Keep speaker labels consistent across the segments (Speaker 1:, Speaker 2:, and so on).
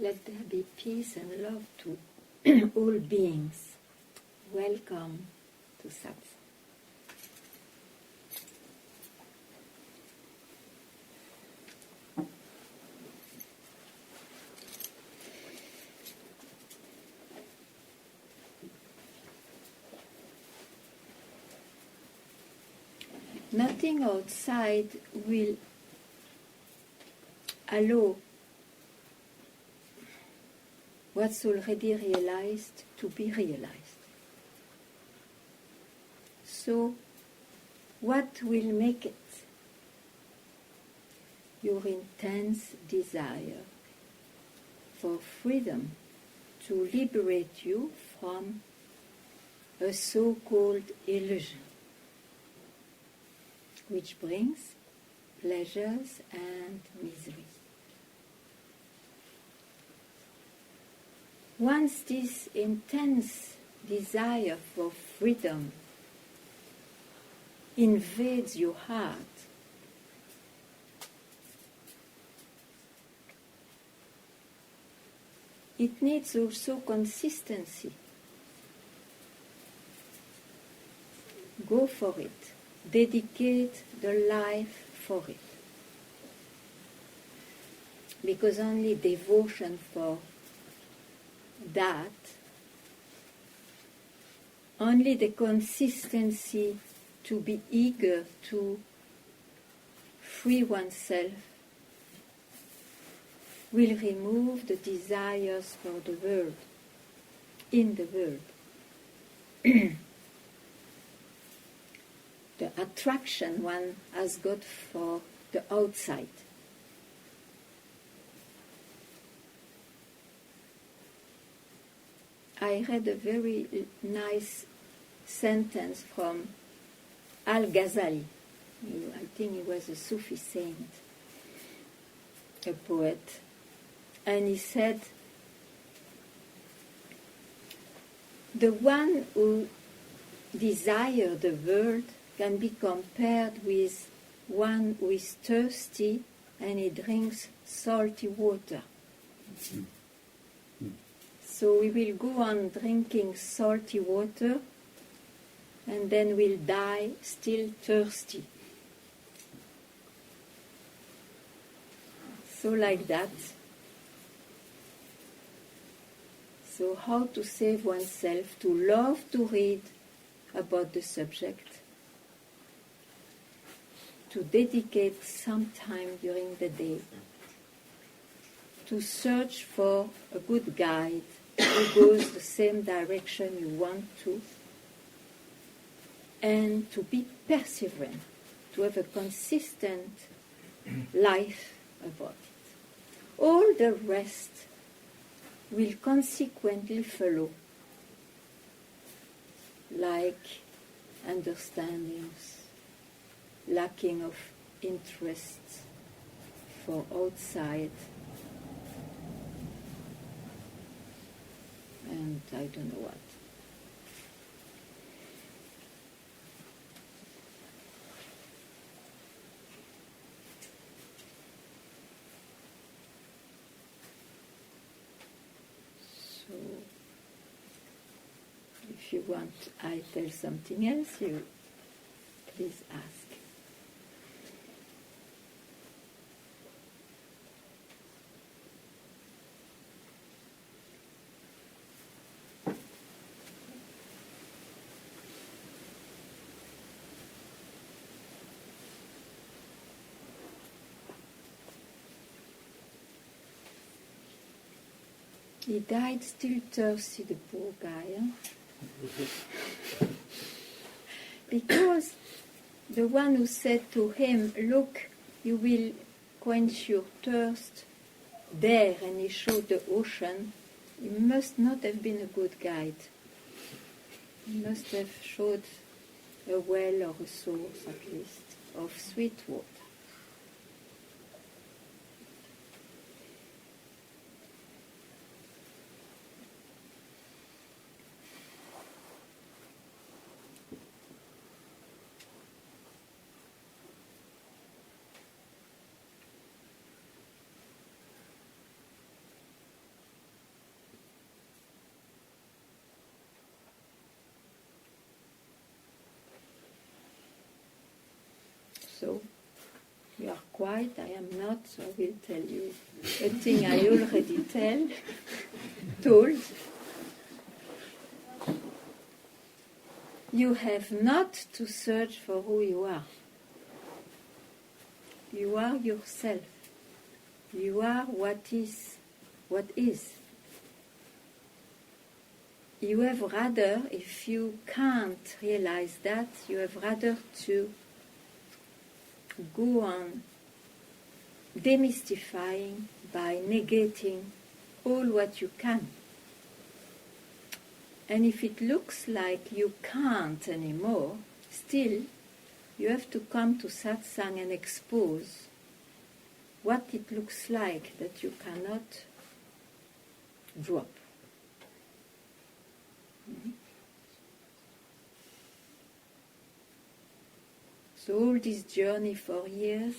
Speaker 1: Let there be peace and love to all beings. Welcome to Satsang. Nothing outside will allow what's already realized to be realized. So, what will make it? Your intense desire for freedom to liberate you from a so-called illusion, which brings pleasures and misery. Once this intense desire for freedom invades your heart, it needs also consistency. Go for it. Dedicate the life for it. Because only devotion for that, only the consistency to be eager to free oneself will remove the desires for the world, in the world. The attraction one has got for the outside. I read a very nice sentence from Al-Ghazali. I think he was a Sufi saint, a poet. And he said, the one who desires the world can be compared with one who is thirsty and he drinks salty water. So we will go on drinking salty water and then we'll die still thirsty. So like that. So how to save oneself, to love to read about the subject, to dedicate some time during the day, to search for a good guide who goes the same direction you want to, and to be perseverant, to have a consistent life about it. All the rest will consequently follow, like understandings, lacking of interest for outside, and I don't know what. So, if you want I tell something else, you please ask. He died still thirsty, the poor guy. Because the one who said to him, look, you will quench your thirst there, and he showed the ocean, he must not have been a good guide. He must have showed a well or a source, at least, of sweet water. quiet. I am not, so I will tell you a thing I already told. You have not to search for who you are. You are yourself. You are what is. You have rather, if you can't realize that, you have rather to go on demystifying by negating all what you can. And if it looks like you can't anymore, still you have to come to satsang and expose what it looks like that you cannot drop. So all this journey for years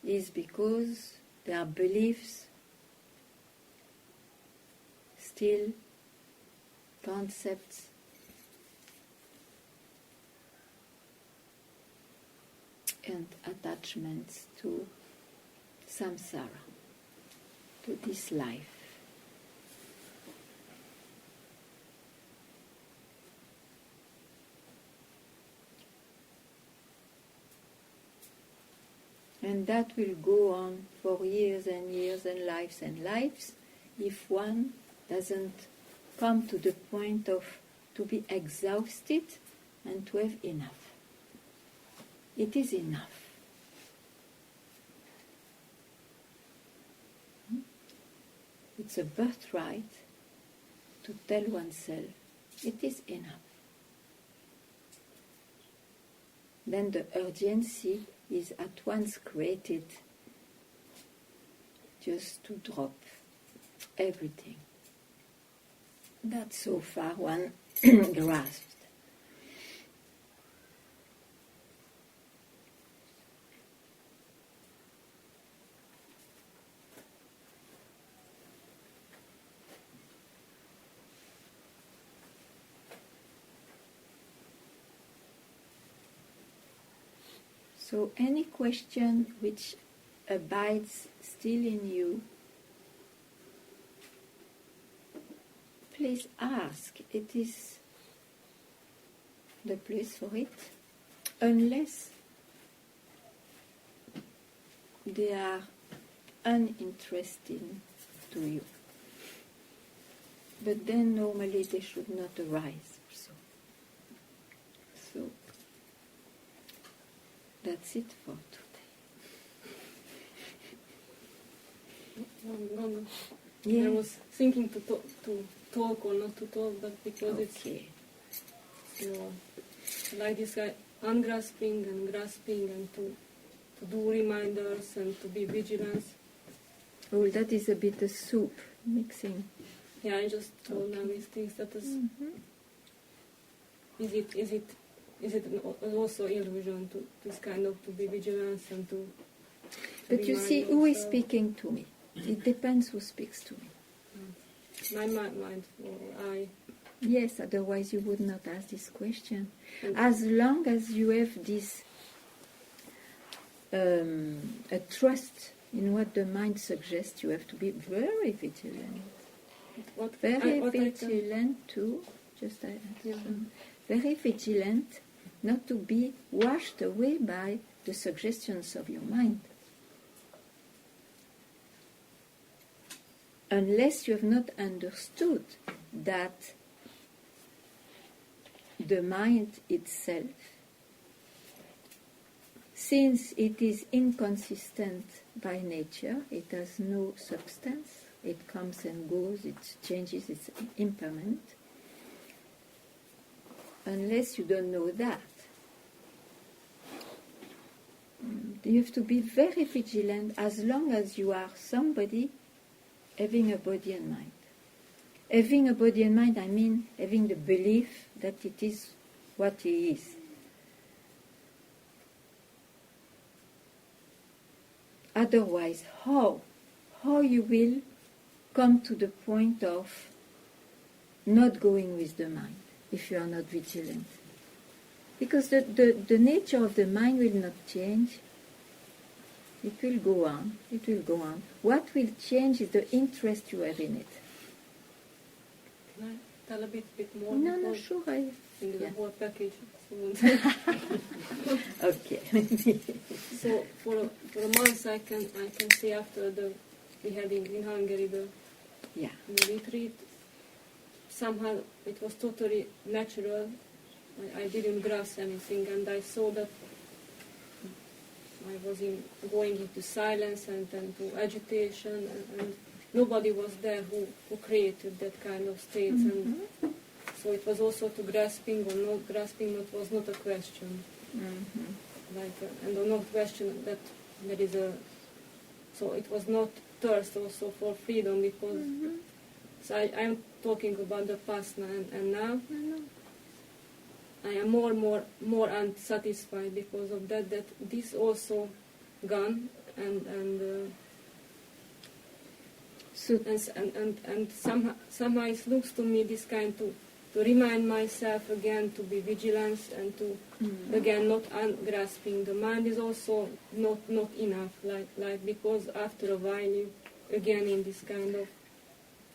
Speaker 1: is because there are beliefs, still concepts, and attachments to samsara, to this life. And that will go on for years and years and lives if one doesn't come to the point of to be exhausted and to have enough. It is enough. It's a birthright to tell oneself it is enough. Then the urgency is at once created just to drop everything that so far one grasped. So any question which abides still in you, please ask. It is the place for it, unless they are uninteresting to you. But then normally they should not arise also. So that's it for today.
Speaker 2: Yeah. I was thinking to talk or not to talk, but because it's like this ungrasping and grasping, and to do reminders and to be vigilant.
Speaker 1: Oh, that is a bit of soup mixing.
Speaker 2: Yeah, I just told now these things that is. Mm-hmm. Is it also illusion to this kind of to be vigilant and to
Speaker 1: but you see, who is speaking to me? It depends who speaks to me.
Speaker 2: My mind, or I.
Speaker 1: Yes, otherwise you would not ask this question. As long as you have this a trust in what the mind suggests, you have to be very vigilant. Very vigilant not to be washed away by the suggestions of your mind. Unless you have not understood that the mind itself, since it is inconsistent by nature, it has no substance, it comes and goes, it changes, it's impermanent. Unless you don't know that, you have to be very vigilant as long as you are somebody having a body and mind. Having a body and mind, I mean having the belief that it is what it is. Otherwise, how you will come to the point of not going with the mind? if you are not vigilant. Because the nature of the mind will not change. It will go on. It will go on. What will change is the interest you have in it.
Speaker 2: Can I tell a bit more?
Speaker 1: No,
Speaker 2: Because
Speaker 1: sure.
Speaker 2: in the
Speaker 1: Yeah.
Speaker 2: whole package.
Speaker 1: Okay.
Speaker 2: So for a month, I can say after we had in Hungary the retreat, somehow it was totally natural. I didn't grasp anything, and I saw that I was going into silence and then to agitation, and nobody was there who created that kind of states. And so it was also to grasping or not grasping. It was not a question, and not question that there is a. So it was not thirst also for freedom, because so I'm talking about the past now, and now I am more unsatisfied because of that this also gone, and somehow it looks to me this kind to remind myself again to be vigilant and to again not ungrasping. The mind is also not enough, like because after a while you again in this kind of.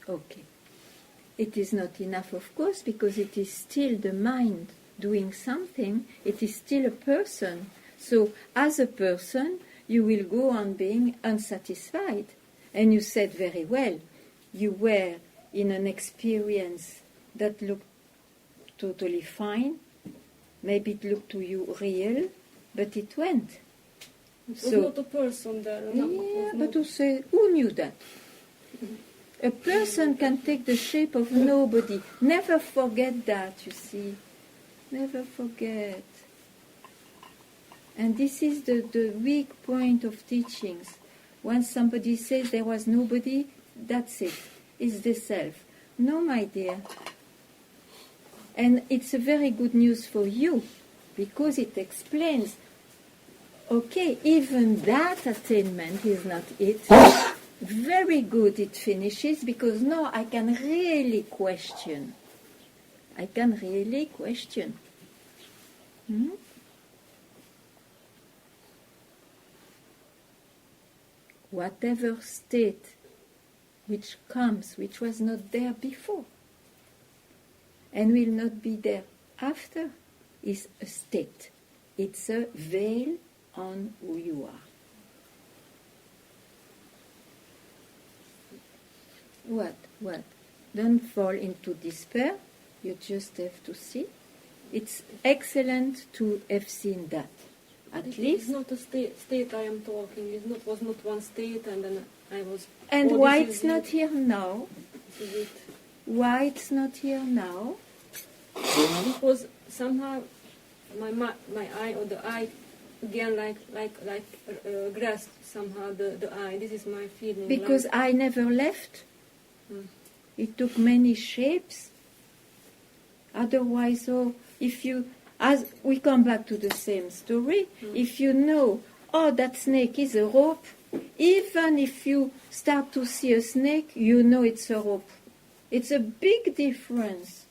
Speaker 1: Okay. It is not enough, of course, because it is still the mind doing something. It is still a person. So as a person, you will go on being unsatisfied. And you said very well, you were in an experience that looked totally fine. Maybe it looked to you real, but it went.
Speaker 2: It was not a person there.
Speaker 1: But who knew that? A person can take the shape of nobody. Never forget that, you see. Never forget. And this is the weak point of teachings. When somebody says there was nobody, that's it. It's the self. No, my dear. And it's a very good news for you, because it explains, okay, even that attainment is not it. Very good it finishes, because now I can really question. I can really question. Whatever state which comes, which was not there before, and will not be there after, is a state. It's a veil on who you are. What? Don't fall into despair. You just have to see. It's excellent to have seen that. At least.
Speaker 2: It's not a state I am talking. It was not one state, and then I was.
Speaker 1: And why it's not here now?
Speaker 2: This is it.
Speaker 1: Why it's not here now?
Speaker 2: Because somehow my eye or the eye again grasped somehow the eye. This is my feeling.
Speaker 1: Because I never left. It took many shapes. Otherwise, if you, as we come back to the same story, if you know, that snake is a rope, even if you start to see a snake, you know it's a rope. It's a big difference.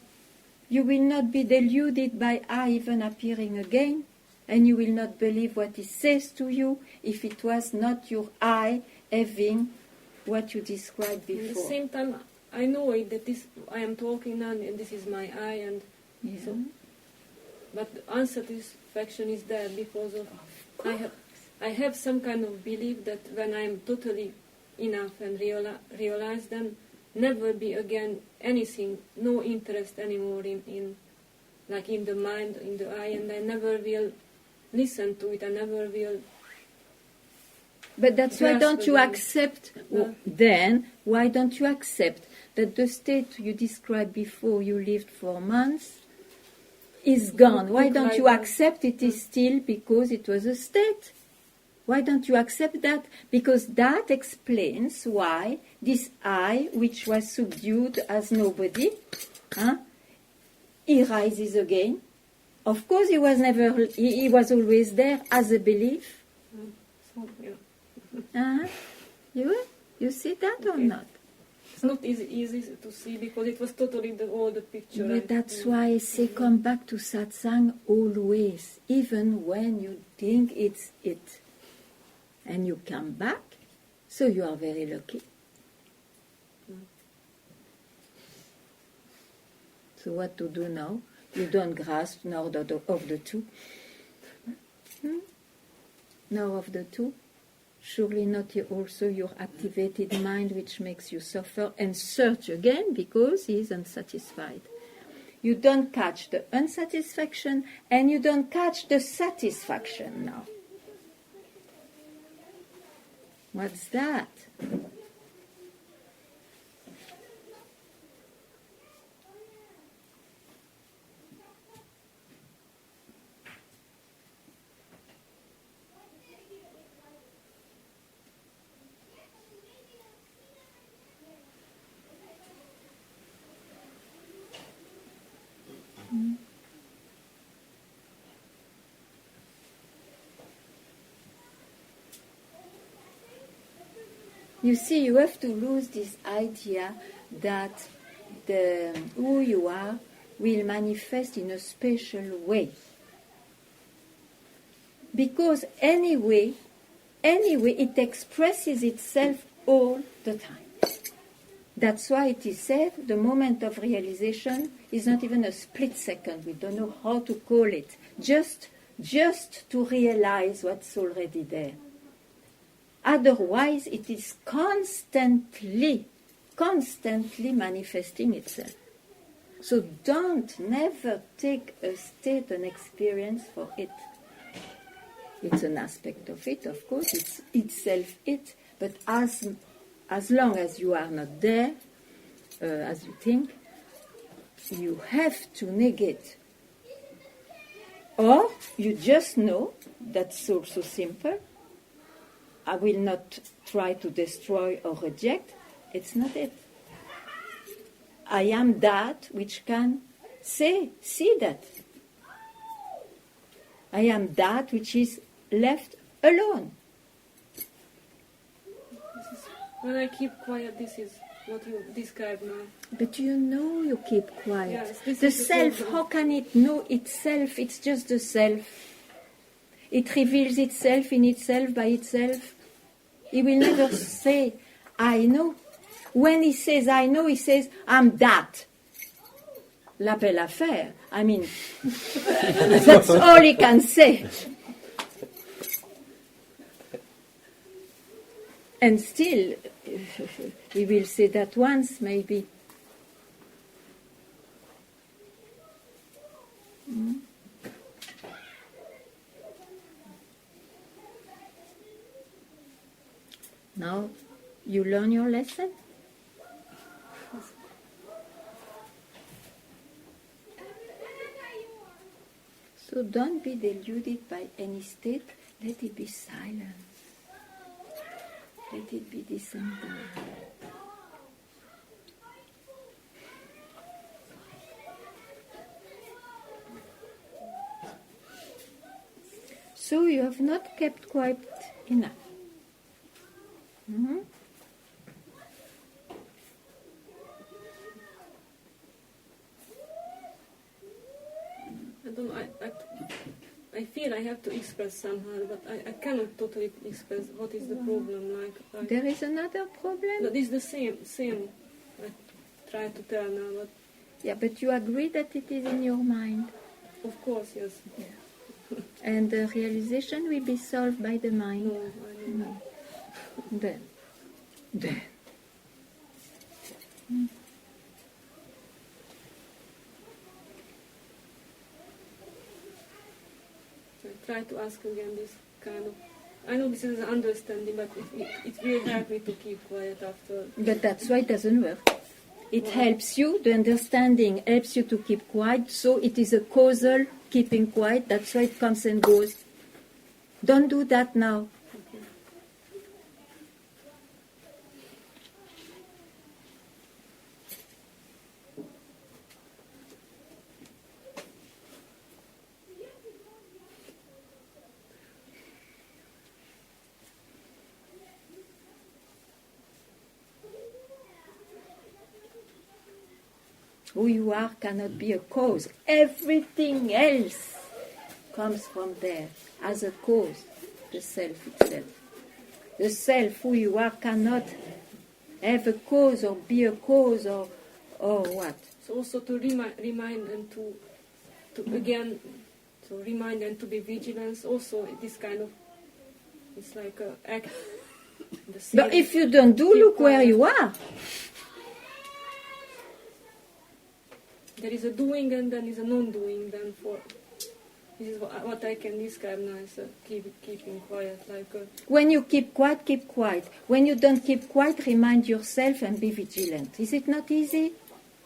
Speaker 1: You will not be deluded by eye even appearing again, and you will not believe what it says to you if it was not your eye having what you described before.
Speaker 2: At the same time, I know it, that this I am talking now, and this is my eye, and so. But unsatisfaction is there because of I have some kind of belief that when I am totally enough and realize, then never be again anything, no interest anymore in the mind, in the eye, and I never will listen to it. I never will.
Speaker 1: But that's why don't you accept, then, why don't you accept that the state you described before you lived for months is gone? Why don't you accept it is still because it was a state? Why don't you accept that? Because that explains why this I, which was subdued as nobody, he rises again. Of course he was he was always there as a belief.
Speaker 2: So, yeah.
Speaker 1: You see that or not?
Speaker 2: not easy to see because it was totally all the picture.
Speaker 1: But that's why I say come back to satsang always, even when you think it's it. And you come back, so you are very lucky. So what to do now? You don't grasp nor of the two. Now of the two. Surely not also your activated mind which makes you suffer and search again because he is unsatisfied. You don't catch the unsatisfaction and you don't catch the satisfaction now. What's that? You see, you have to lose this idea that who you are will manifest in a special way. Because anyway, it expresses itself all the time. That's why it is said the moment of realization is not even a split second. We don't know how to call it. Just to realize what's already there. Otherwise, it is constantly manifesting itself. So never take a state, an experience for it. It's an aspect of it, of course, it's itself it, but as long as you are not there, as you think, you have to negate. Or you just know, that's also simple, I will not try to destroy or reject. It's not it. I am that which can see that. I am that which is left alone.
Speaker 2: When I keep quiet, this is what you describe now.
Speaker 1: But you keep quiet.
Speaker 2: Yes,
Speaker 1: the self, how can it know itself? It's just the self. It reveals itself in itself by itself. He will never say, I know. When he says, I know, he says, I'm that. La belle affaire. I mean, that's all he can say. And still, he will say that once, maybe. Now, you learn your lesson? So don't be deluded by any state. Let it be silence. Let it be disembodied. So you have not kept quiet enough. Mm-hmm.
Speaker 2: I feel I have to express somehow, but I cannot totally express what is the problem. Like
Speaker 1: there is another problem?
Speaker 2: But it's the same. I try to tell now, but...
Speaker 1: Yeah, but you agree that it is in your mind?
Speaker 2: Of course, yes.
Speaker 1: Yeah. And the realization will be solved by the mind?
Speaker 2: No, I don't know.
Speaker 1: Then.
Speaker 2: I try to ask again this kind of... I know this is an understanding, but it will help me to keep quiet after.
Speaker 1: But that's why it doesn't work. It helps you, the understanding helps you to keep quiet, so it is a causal keeping quiet, that's why it comes and goes. Don't do that now.
Speaker 2: Okay.
Speaker 1: Who you are cannot be a cause. Everything else comes from there as a cause, the self itself. The self, who you are, cannot have a cause or be a cause or what.
Speaker 2: So also to remind and to again, to remind and to be vigilant. Also, this kind of, it's like a act.
Speaker 1: But if you don't do, look where you are.
Speaker 2: There is a doing and then is a non-doing. Then this is what I can describe now as keeping quiet.
Speaker 1: When you keep quiet, keep quiet. When you don't keep quiet, remind yourself and be vigilant. Is it not easy?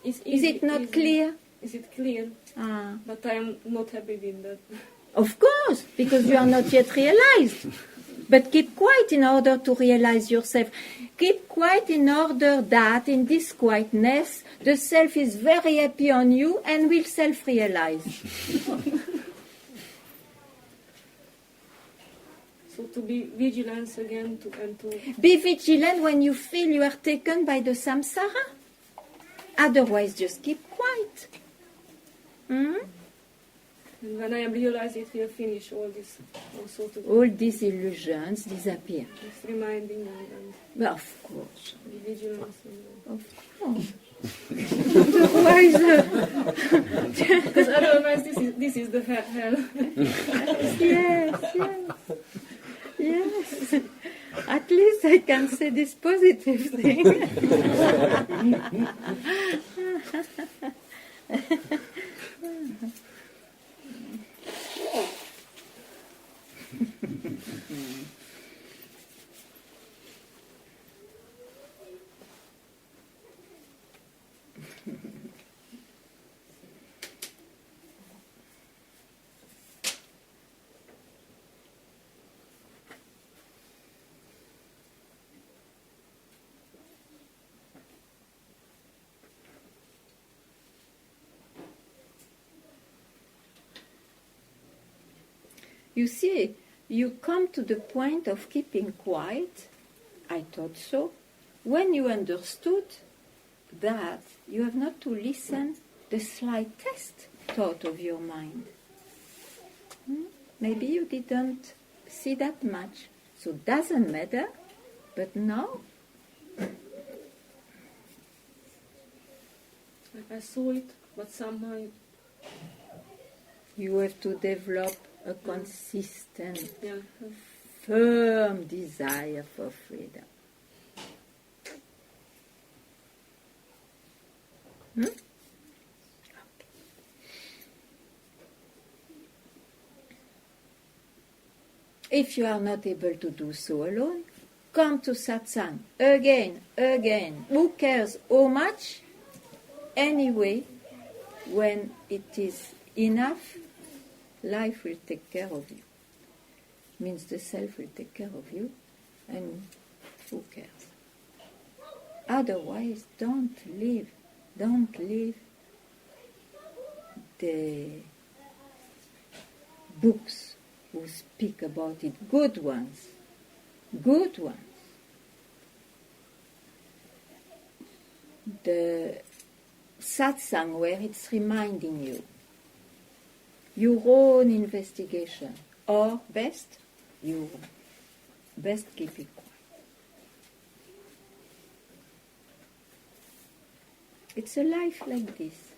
Speaker 1: Is it not clear?
Speaker 2: Is it clear? But I am not happy with that.
Speaker 1: Of course, because you are not yet realized. But keep quiet in order to realize yourself. Keep quiet in order that in this quietness, the self is very happy on you and will self-realize.
Speaker 2: So to be vigilant again and to...
Speaker 1: Be vigilant when you feel you are taken by the samsara. Otherwise, just keep quiet.
Speaker 2: And when I am realized, it will finish all this. Also
Speaker 1: all these illusions disappear.
Speaker 2: It's reminding and
Speaker 1: well, of course.
Speaker 2: Be vigilant.
Speaker 1: Of course. Otherwise,
Speaker 2: because otherwise this is the hell.
Speaker 1: Yes. At least I can say this positive thing. You see, you come to the point of keeping quiet, I thought so, when you understood that you have not to listen the slightest thought of your mind. Maybe you didn't see that much, so it doesn't matter, but now...
Speaker 2: I saw it, but somehow...
Speaker 1: You have to develop a consistent, firm desire for freedom. Okay. If you are not able to do so alone, come to satsang again. Who cares how much? Anyway, when it is enough, life will take care of you. Means the self will take care of you, and who cares? Otherwise, don't leave the books who speak about it, good ones. The satsang where it's reminding you your own investigation, or best keep it quiet. It's a life like this.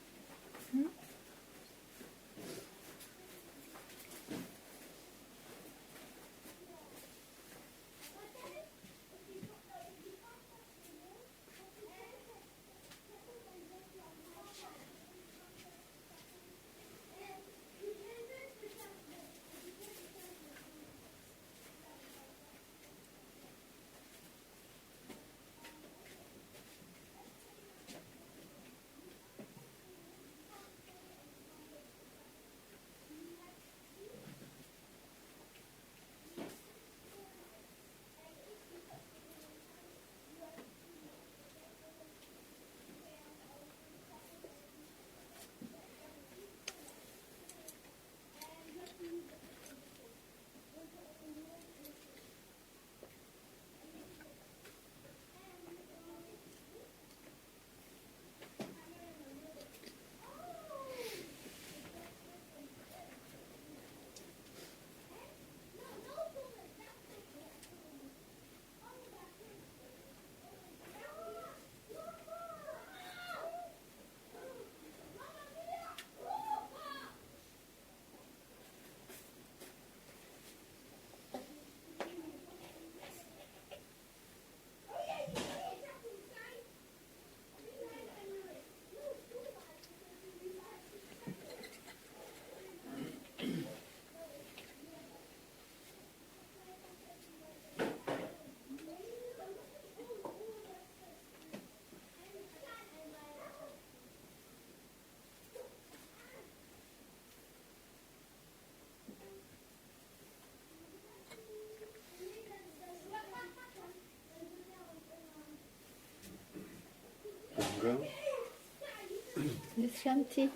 Speaker 1: Shanti?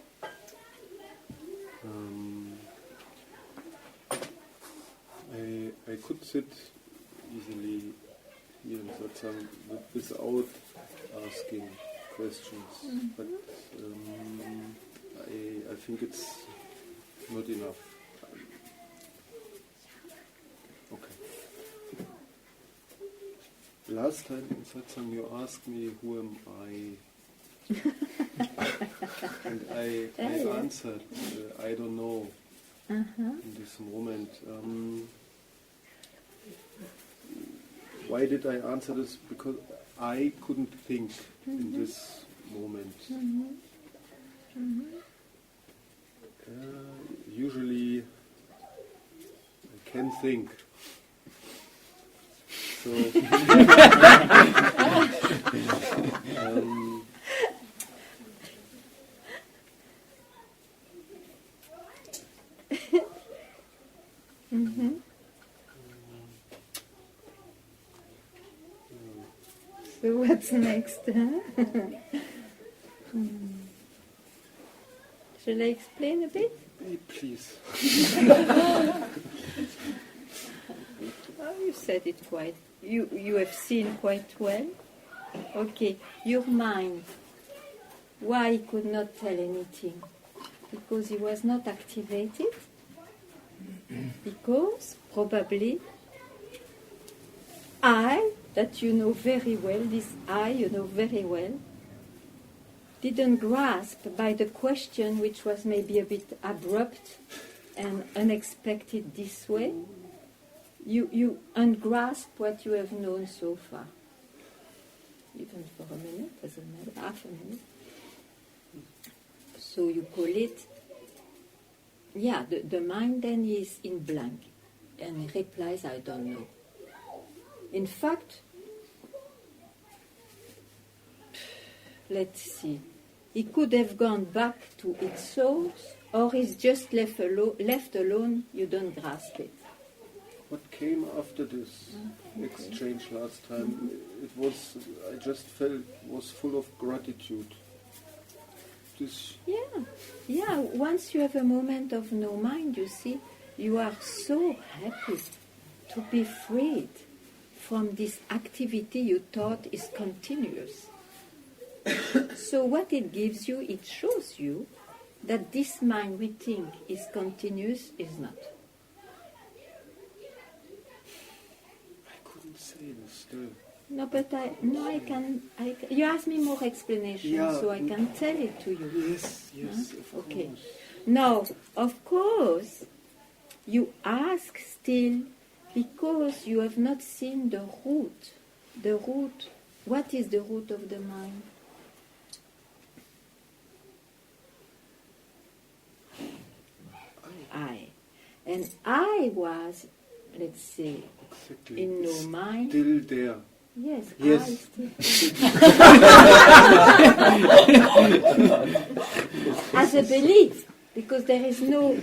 Speaker 3: I could sit easily here in Satsang without asking questions, but I think it's not enough. Okay. Last time in Satsang you asked me who am I, and I answered I don't know in this moment. Why did I answer this? Because I couldn't think in this moment. Usually I can think. So
Speaker 1: So what's next? Huh? Shall I explain a bit?
Speaker 3: please.
Speaker 1: Oh, you said it quite. You have seen quite well. Okay, your mind. Why he could not tell anything? Because he was not activated. Because probably I, that you know very well, this I you know very well, didn't grasp by the question, which was maybe a bit abrupt and unexpected this way. You ungrasp what you have known so far. Even for a minute, doesn't matter, half a minute. So you call it, the mind then is in blank and it replies, I don't know. In fact, let's see, it could have gone back to its source, or it's just left alone, you don't grasp it.
Speaker 3: What came after this exchange last time? It was, I just felt, was full of gratitude.
Speaker 1: Yeah. Once you have a moment of no mind, you see, you are so happy to be freed from this activity you thought is continuous. So what it gives you, it shows you that this mind we think is continuous is not.
Speaker 3: I couldn't say this still.
Speaker 1: No, but I can. You ask me more explanation, so I can tell it to you.
Speaker 3: Yes, of
Speaker 1: okay.
Speaker 3: course.
Speaker 1: Now, of course, you ask still because you have not seen the root. The root. What is the root of the mind? I. And I was, let's say,
Speaker 3: exactly.
Speaker 1: in no mind.
Speaker 3: Still there.
Speaker 1: Yes. I still. As a belief, because there is no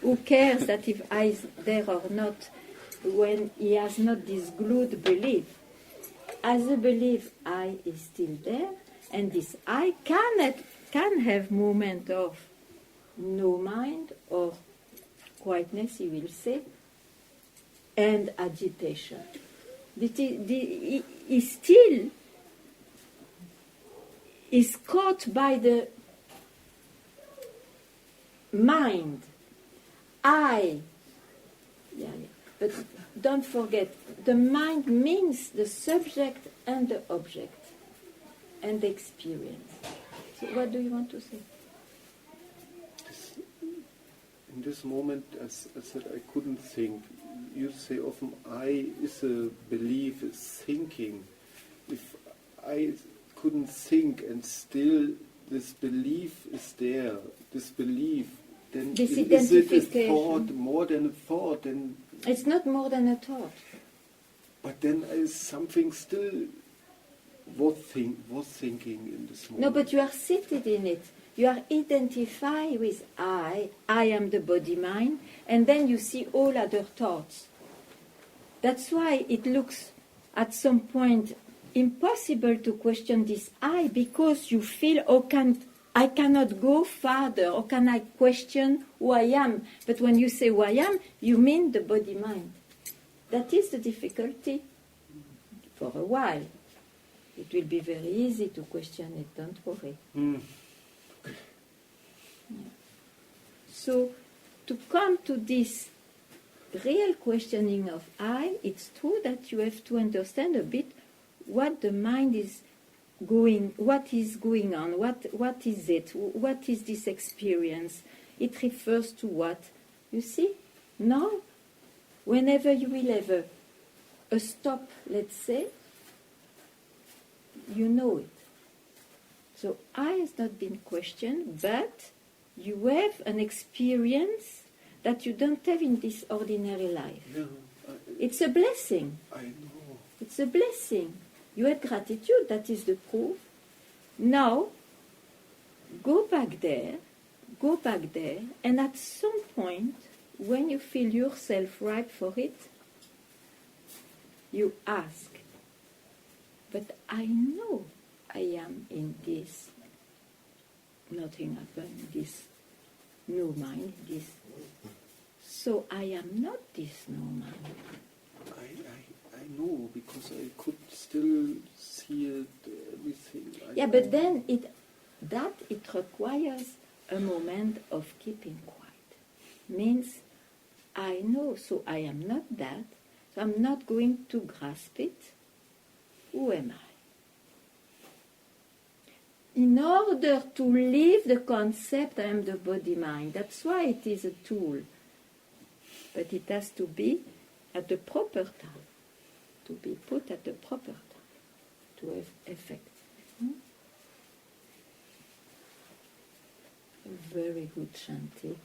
Speaker 1: who cares that if I is there or not when he has not this glued belief. As a belief, I is still there, and this I can have moment of no mind or quietness, he will say, and agitation. He still is caught by the mind. But don't forget, the mind means the subject and the object and the experience. So what do you want to say?
Speaker 3: In this moment, as I said, I couldn't think. You say often, I is a belief, is thinking. If I couldn't think and still this belief is there, this belief, then
Speaker 1: this
Speaker 3: is it a thought, more than a thought? Then
Speaker 1: it's not more than a thought.
Speaker 3: But then is something still was thinking in this moment.
Speaker 1: No, but you are seated in it. You are identified with I am the body-mind, and then you see all other thoughts. That's why it looks at some point impossible to question this I, because you feel, I cannot go farther, or can I question who I am? But when you say who I am, you mean the body-mind. That is the difficulty for a while. It will be very easy to question it, don't worry. Yeah. So, to come to this real questioning of I, it's true that you have to understand a bit what the mind is what is going on, what is it, what is this experience, it refers to what. You see? Now, whenever you will have a stop, let's say, you know it. So I has not been questioned, but you have an experience that you don't have in this ordinary life.
Speaker 3: Yeah,
Speaker 1: it's a blessing.
Speaker 3: I know.
Speaker 1: It's a blessing. You had gratitude, that is the proof. Now, go back there, and at some point, when you feel yourself ripe for it, you ask, but I know I am in this, nothing happened, this no mind, this. So I am not this no mind.
Speaker 3: I know, because I could still see it, everything.
Speaker 1: Yeah, but then it requires a moment of keeping quiet. Means I know, so I am not that, so I'm not going to grasp it. Who am I? In order to leave the concept I am the body-mind, that's why it is a tool. But it has to be at the proper time, to be put at the proper time, to have effect. A very good Shanti.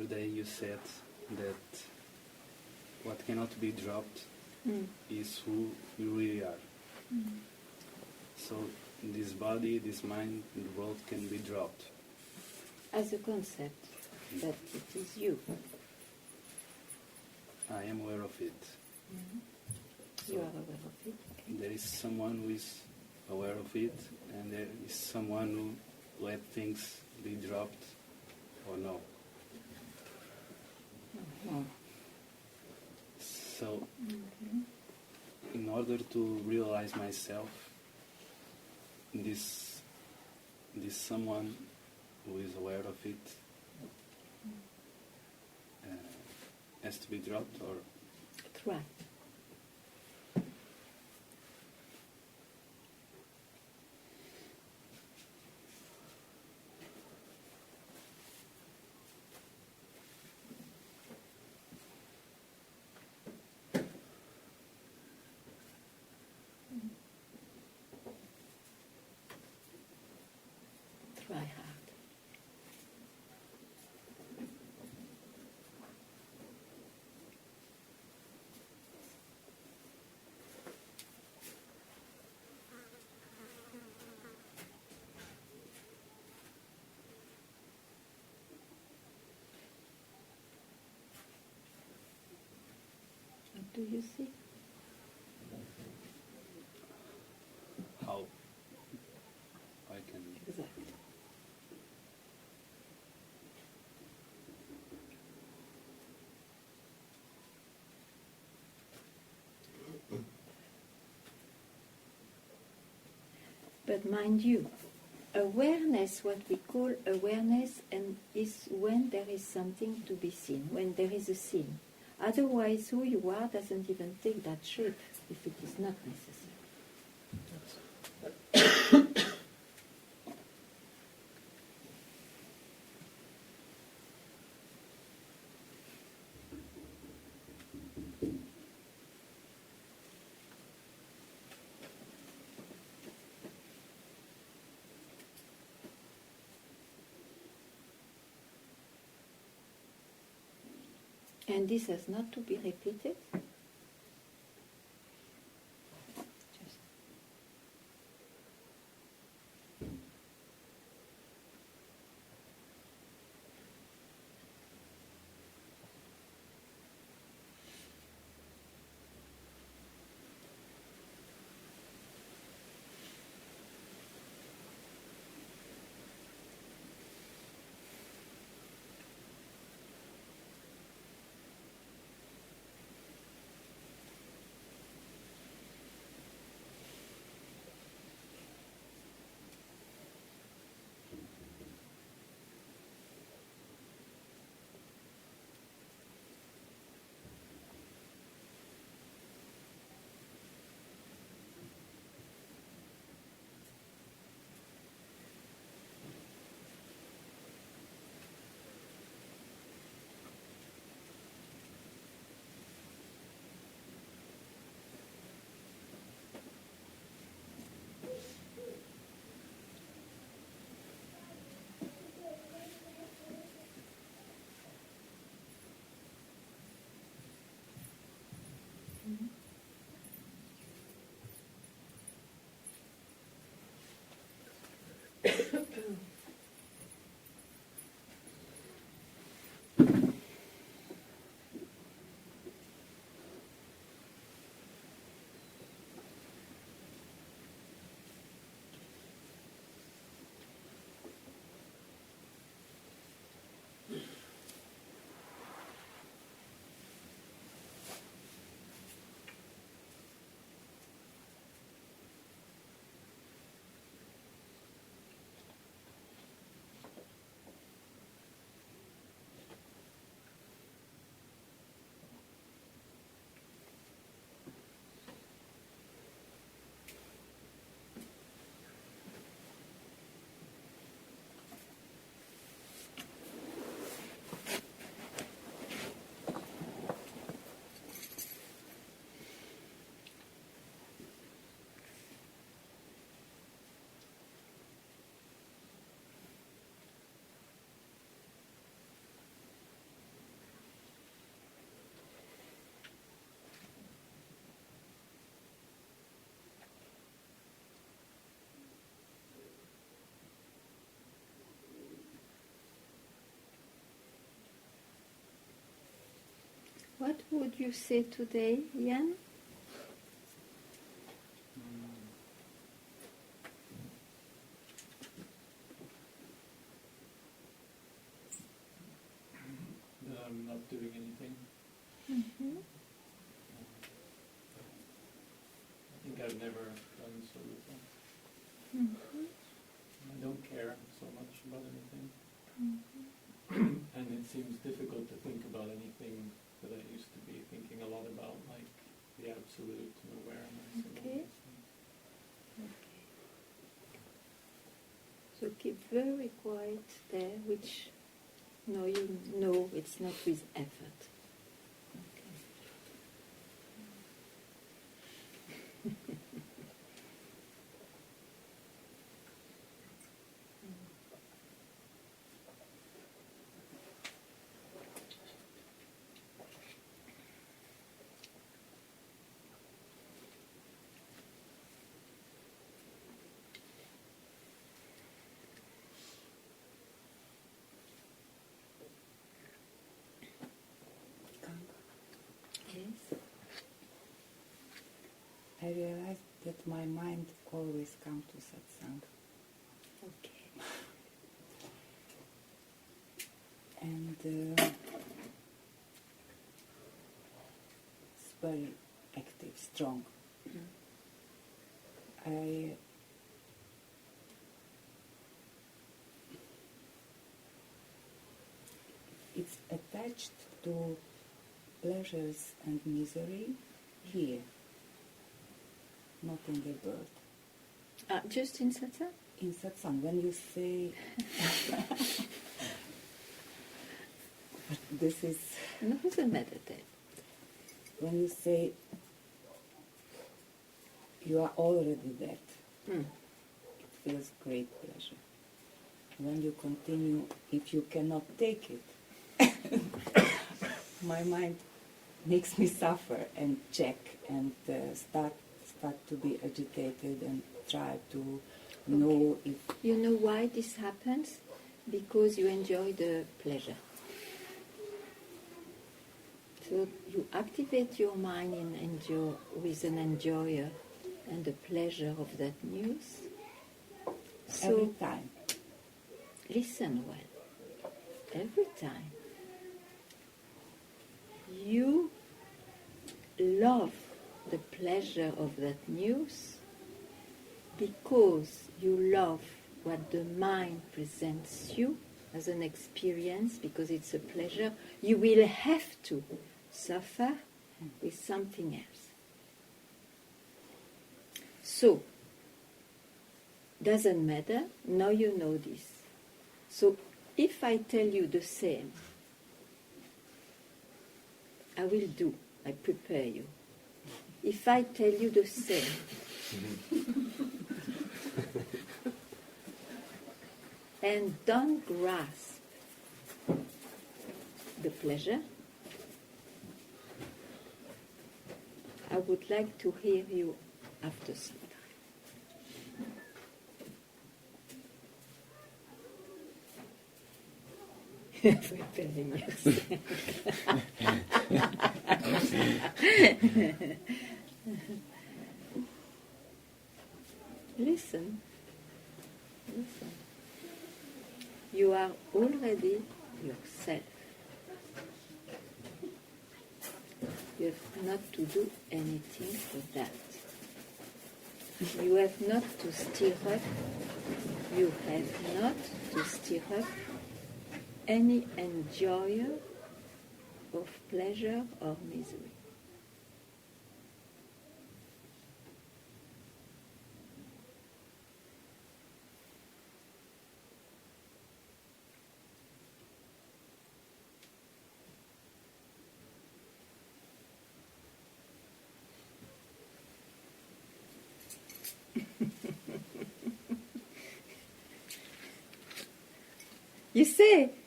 Speaker 4: yesterday you said that what cannot be dropped is who you really are. So this body, this mind, the world can be dropped.
Speaker 1: As a concept, that it is you.
Speaker 4: I am aware of it. So
Speaker 1: You are aware of it. Okay.
Speaker 4: there is someone who is aware of it, and there is someone who let things be dropped or no.
Speaker 1: Oh.
Speaker 4: So in order to realize myself, this someone who is aware of it has to be dropped, or
Speaker 1: Try. Try hard. What do you see?
Speaker 4: how I can.
Speaker 1: Exactly. But mind you, awareness, what we call awareness, and is when there is something to be seen, when there is a scene. Otherwise, who you are doesn't even take that shape if it is not necessary. And this has not to be repeated. Just What would you say today, Jan?
Speaker 5: That I'm not doing anything.
Speaker 1: Mm-hmm.
Speaker 5: I think I've never done so before.
Speaker 1: Mm-hmm.
Speaker 5: I don't care so much about anything.
Speaker 1: Mm-hmm.
Speaker 5: And it seems difficult to think about anything that I used to be thinking a lot about, like the absolute and awareness. And all
Speaker 1: Okay.
Speaker 5: these things.
Speaker 1: Okay. So keep very quiet there, which no, you know it's not with effort. Okay. Yes.
Speaker 6: I realized that my mind always comes to satsang.
Speaker 1: Okay.
Speaker 6: And it's very active, strong. It's attached to pleasures and misery here, not in the birth.
Speaker 1: Just in satsang?
Speaker 6: In satsang, when you say, this is,
Speaker 1: No, it's a meditate.
Speaker 6: when you say, you are already that,
Speaker 1: Mm.
Speaker 6: it feels great pleasure. When you continue, if you cannot take it, my mind makes me suffer and check and start to be agitated and try to know if...
Speaker 1: You know why this happens? Because you enjoy the pleasure. So you activate your mind with an enjoyer and the pleasure of that news. So
Speaker 6: every time.
Speaker 1: listen well. Every time. You love the pleasure of that news because you love what the mind presents you as an experience, because it's a pleasure. You will have to suffer with something else. So, doesn't matter, now you know this. So, if I tell you the same, I will do, I prepare you. If I tell you the same, and don't grasp the pleasure, I would like to hear you after some time. Preparing yourself. Listen. Listen. You are already yourself. You have not to do anything for that. You have not to stir up. You have not to stir up any enjoyer of pleasure or misery.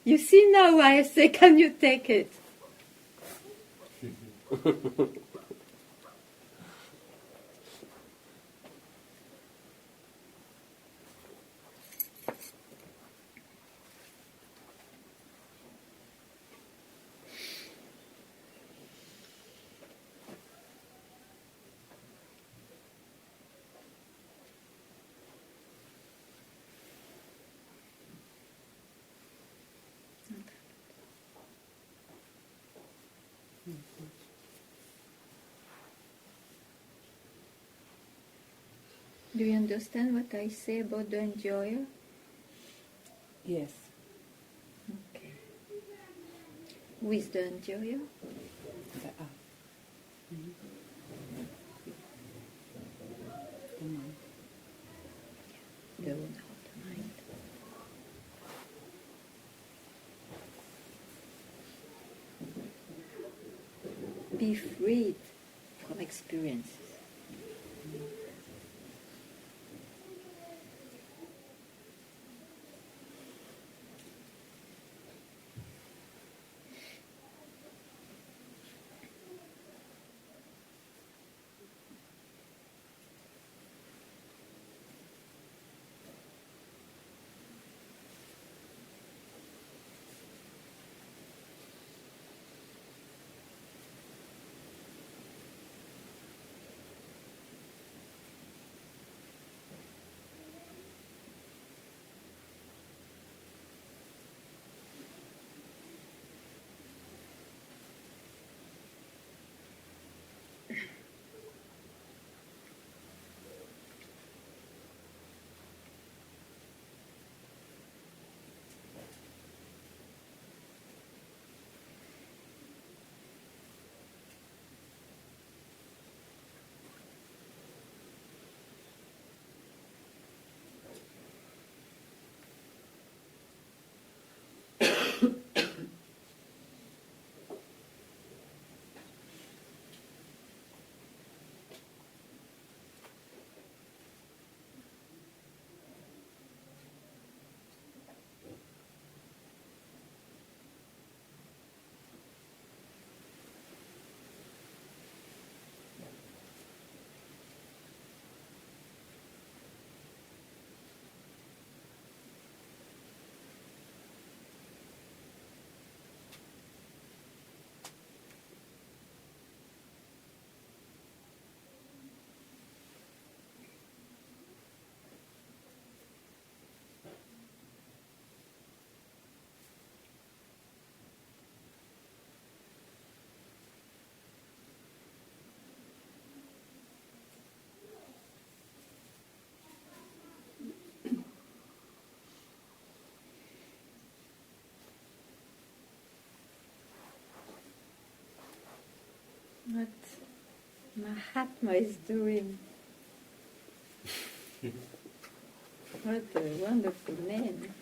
Speaker 1: You see now why I say, can you take it? Do you understand what I say about the enjoyer?
Speaker 6: Yes.
Speaker 1: Okay. Who is the enjoyer?
Speaker 6: The I. The mind.
Speaker 1: The owner of the mind. Be freed from experiences. What Mahatma is doing. What a wonderful man.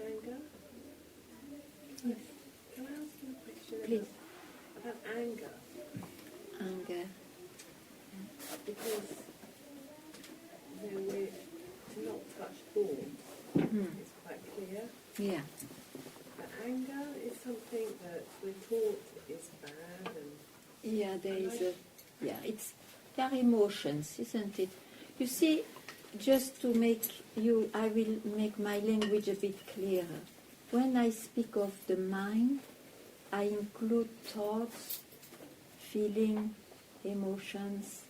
Speaker 7: Ganga?
Speaker 1: Yes.
Speaker 7: Can I ask you a question
Speaker 1: Please.
Speaker 7: about anger?
Speaker 1: Anger.
Speaker 7: Because we're to not touch thoughts. It's quite clear.
Speaker 1: Yeah.
Speaker 7: But anger is something that we're taught is bad and
Speaker 1: Yeah, there is a... Yeah, it's their emotions, isn't it? You see, just to make you... I will make my language a bit clearer. When I speak of the mind, I include thoughts, feeling, emotions.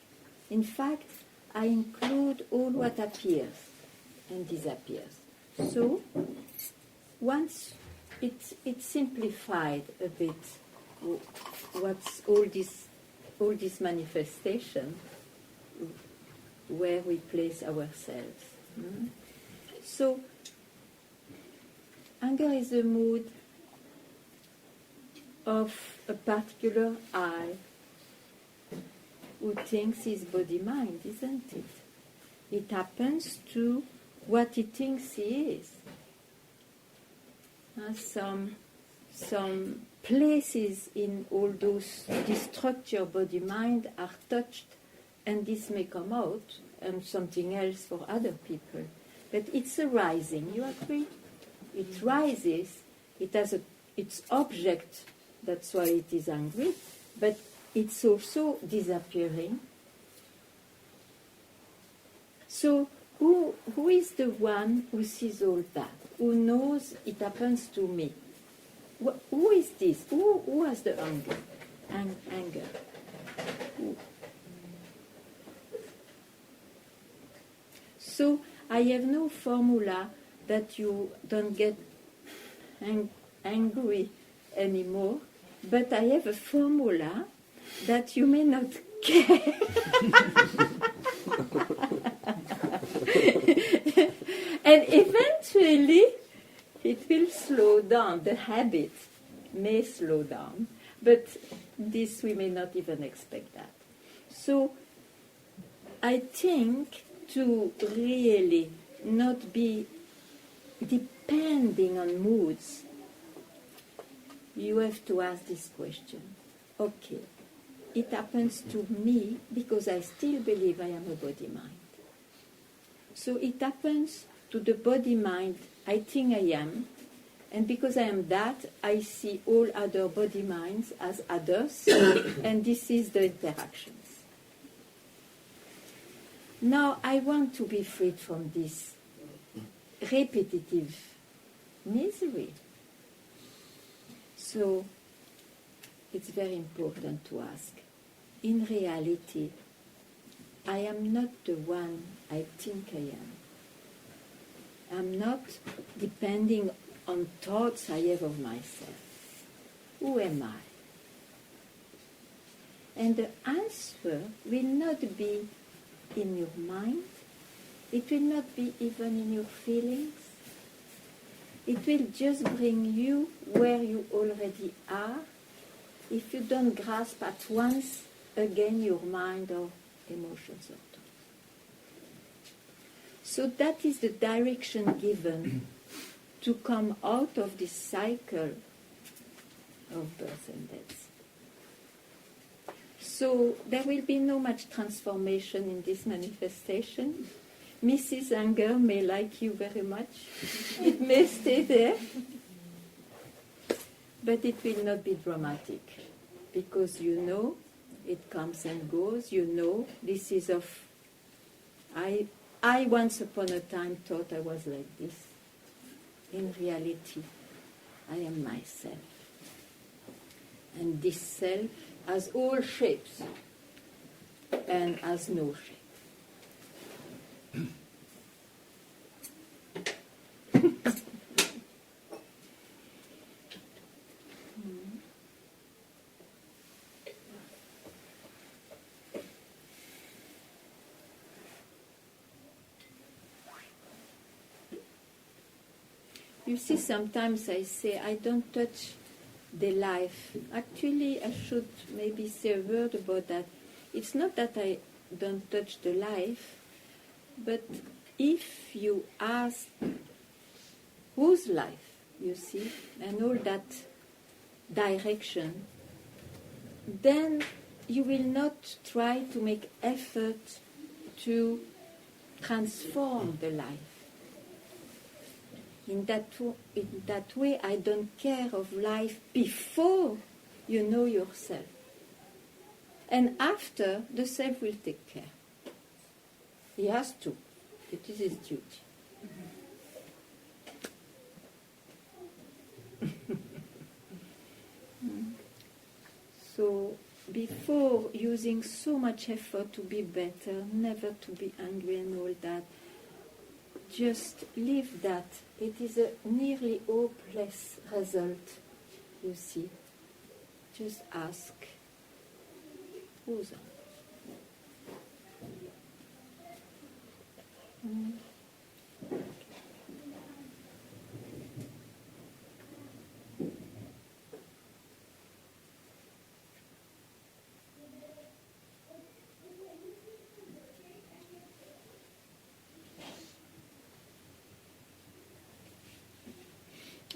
Speaker 1: In fact, I include all what appears and disappears. So, once it's simplified a bit, what's all this all this manifestation where we place ourselves. So, anger is a mood of a particular I who thinks is body-mind, isn't it? It happens to what he thinks he is. Some places in all those, this structure body-mind are touched, and this may come out, and something else for other people. But it's arising, you agree? It rises, it has its object, that's why it is angry, but it's also disappearing. So who is the one who sees all that? Who knows it happens to me? Who is this? Who has the anger? Anger. Who? So I have no formula that you don't get angry anymore, but I have a formula that you may not care. And eventually it will slow down. The habit may slow down, but this we may not even expect that. So I think to really not be depending on moods, you have to ask this question. Okay, it happens to me because I still believe I am a body-mind. So it happens to the body-mind I think I am, and because I am that, I see all other body-minds as others, and this is the interactions. Now I want to be freed from this repetitive misery. So it's very important to ask, in reality, I am not the one I think I am. I'm not depending on thoughts I have of myself. Who am I? And the answer will not be in your mind. It will not be even in your feelings. It will just bring you where you already are if you don't grasp at once again your mind or emotions or thoughts. So that is the direction given to come out of this cycle of birth and death. So there will be no much transformation in this manifestation. Mrs. Anger may like you very much. It may stay there. But it will not be dramatic. Because you know, it comes and goes. You know, this is of... I once upon a time thought I was like this. In reality, I am myself. And this self has all shapes and has no shape. You see, sometimes I say, I don't touch the life. Actually, I should maybe say a word about that. It's not that I don't touch the life, but if you ask whose life, you see, and all that direction, then you will not try to make effort to transform the life. In that way, I don't care of life before you know yourself. And after, the self will take care. He has to. It is his duty. So, before using so much effort to be better, never to be angry and all that, just leave that. It is a nearly hopeless result, you see. Just ask, Scusa.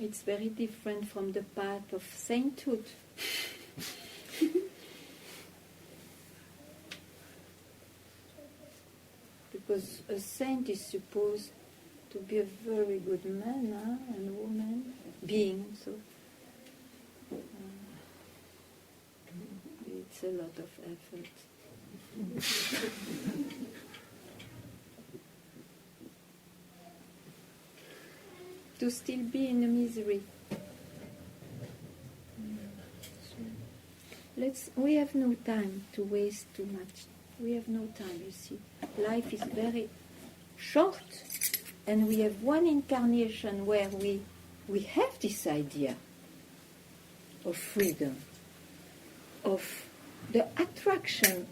Speaker 1: It's very different from the path of sainthood. Because a saint is supposed to be a very good man and woman, being. So it's a lot of effort. To still be in a misery. We have no time to waste too much. We have no time, you see. Life is very short, and we have one incarnation where we have this idea of freedom, of the attraction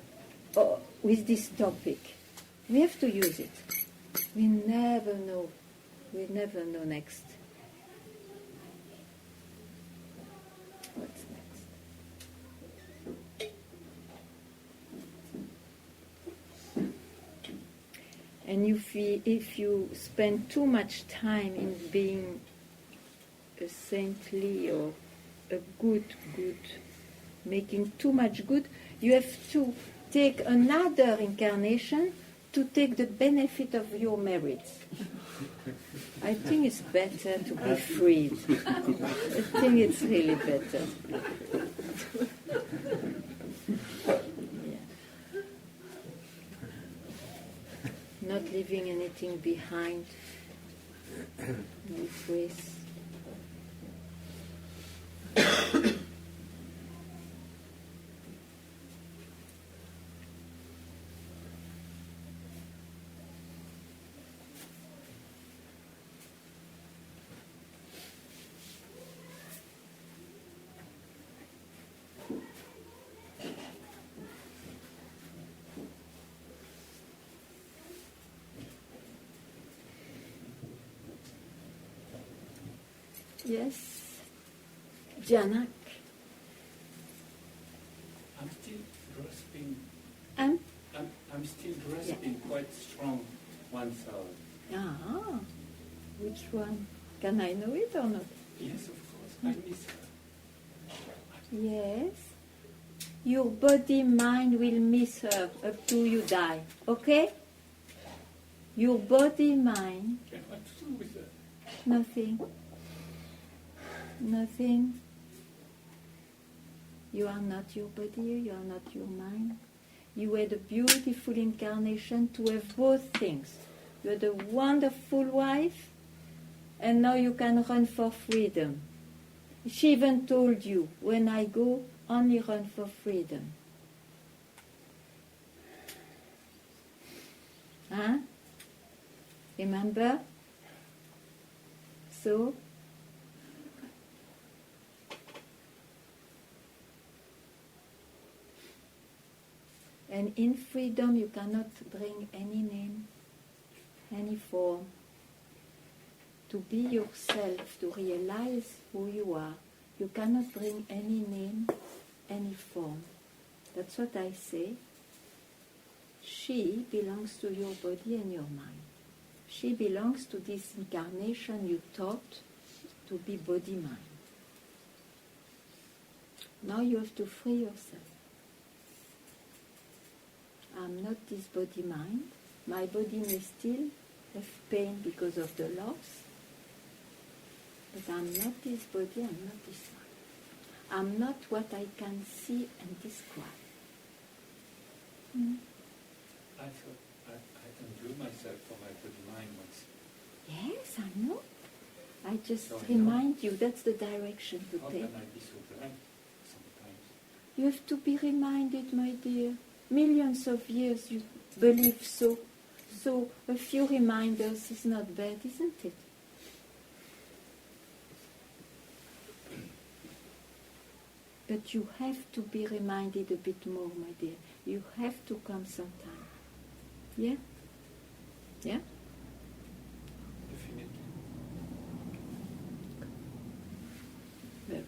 Speaker 1: with this topic. We have to use it. We never know. We never know next. What's next? And if you spend too much time in being a saintly or a good, making too much good, you have to take another incarnation to take the benefit of your merits. I think it's better to be freed. I think it's really better. Yeah. Not leaving anything behind. No trace. Yes, Janak.
Speaker 8: I'm still grasping.
Speaker 1: I'm
Speaker 8: still grasping quite strong oneself.
Speaker 1: Ah, which one? Can I know it or not?
Speaker 8: Yes, of course. I miss her.
Speaker 1: Yes. Your body, mind will miss her up to you die. Okay? Your body, mind.
Speaker 8: And what to do with her?
Speaker 1: Nothing. Nothing. You are not your body, you are not your mind. You had a beautiful incarnation to have both things. You had a wonderful wife, and now you can run for freedom. She even told you, when I go, only run for freedom. Huh? Remember? So, and in freedom you cannot bring any name, any form. To be yourself, to realize who you are, you cannot bring any name, any form. That's what I say. She belongs to your body and your mind. She belongs to this incarnation you taught to be body-mind. Now you have to free yourself. I'm not this body-mind. My body may still have pain because of the loss, but I'm not this body, I'm not this mind. I'm not what I can see and describe.
Speaker 8: I thought I can view myself for my body mind once.
Speaker 1: Yes, I know. I just
Speaker 8: So
Speaker 1: remind you that's the direction to
Speaker 8: How
Speaker 1: take.
Speaker 8: can I be so blind sometimes?
Speaker 1: You have to be reminded, my dear. Millions of years you believe so. So a few reminders is not bad, isn't it? But you have to be reminded a bit more, my dear. You have to come sometime. Yeah? Yeah?
Speaker 5: Definitely.
Speaker 1: Very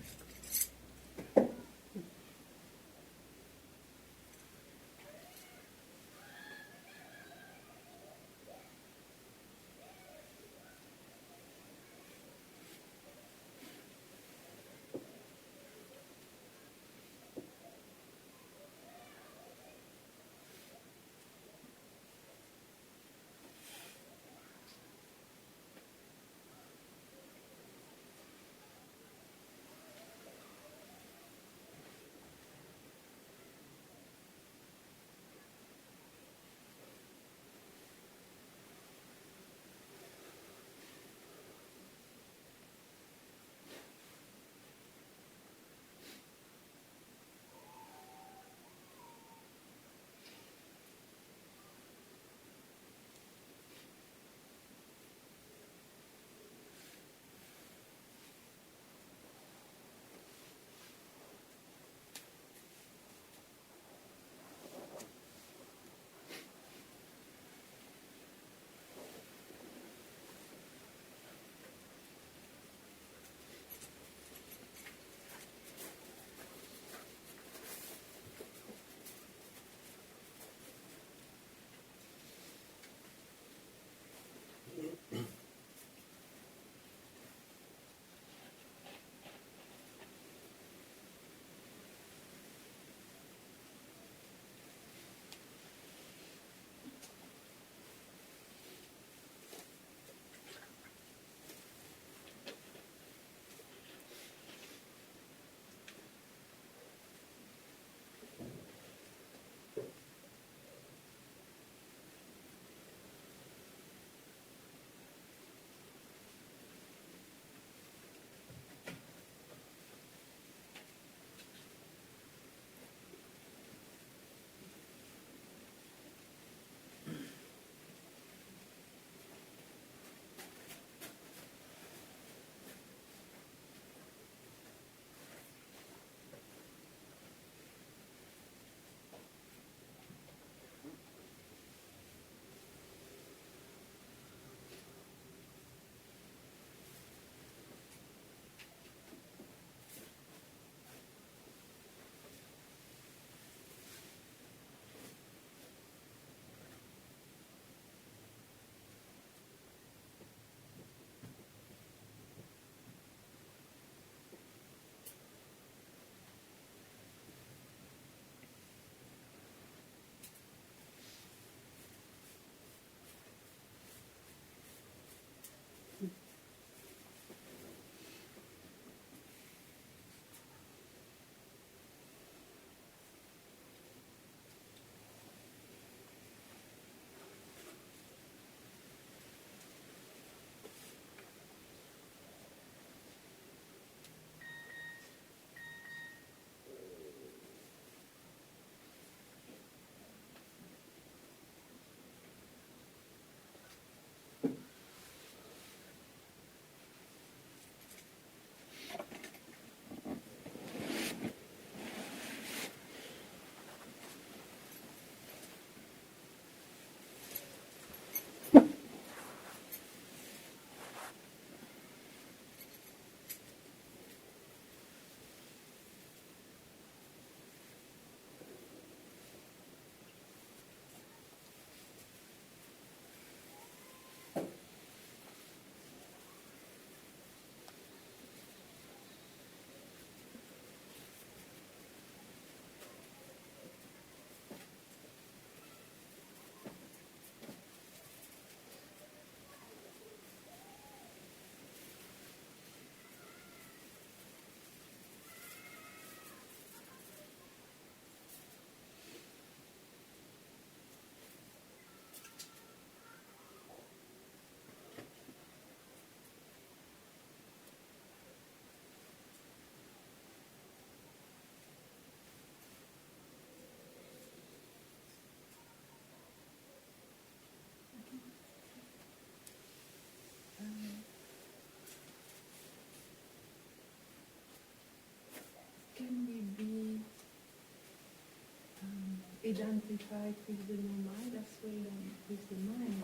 Speaker 7: identified with the no mind as well with the mind?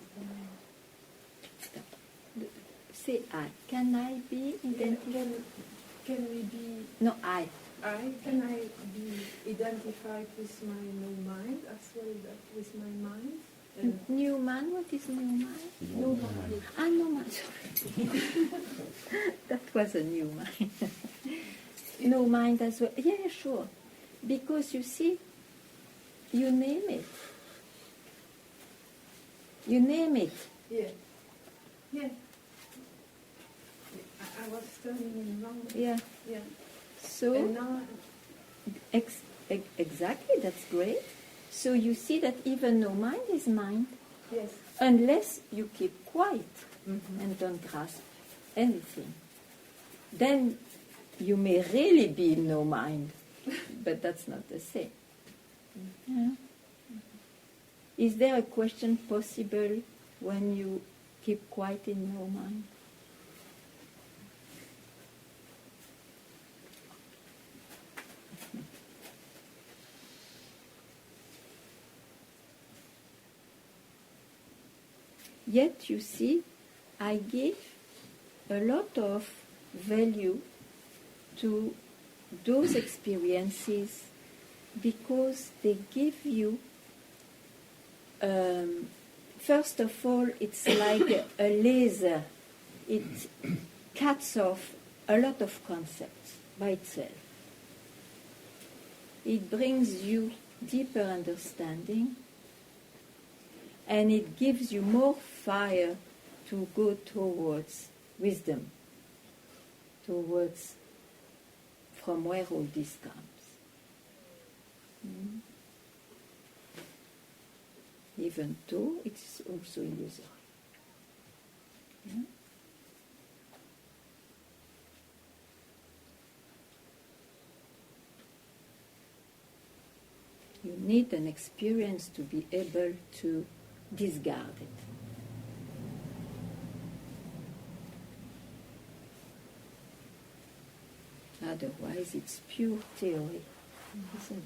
Speaker 1: Say I. Can I be identified?
Speaker 7: Can we be...
Speaker 1: No, I.
Speaker 7: Can I be identified with my no mind as well with my mind?
Speaker 1: New man? What is new mind?
Speaker 7: No mind.
Speaker 1: No mind. Sorry. That was a new mind. No mind as well. Yeah, sure. Because you see, you name it. You name it.
Speaker 7: Yeah. Yeah. I was turning in wrong.
Speaker 1: Yeah.
Speaker 7: Yeah.
Speaker 1: So
Speaker 7: And now,
Speaker 1: exactly, that's great. So you see that even no mind is mind,
Speaker 7: yes.
Speaker 1: unless you keep quiet and don't grasp anything. Then you may really be in no mind, but that's not the same. Yeah. Is there a question possible when you keep quiet in no mind? Yet, you see, I give a lot of value to those experiences because they give you, first of all, it's like a laser. It cuts off a lot of concepts by itself. It brings you deeper understanding, and it gives you more fire to go towards wisdom, towards from where all this comes. Even though it's also illusory. Yeah? You need an experience to be able to discard it. Otherwise, it's pure theory, isn't it?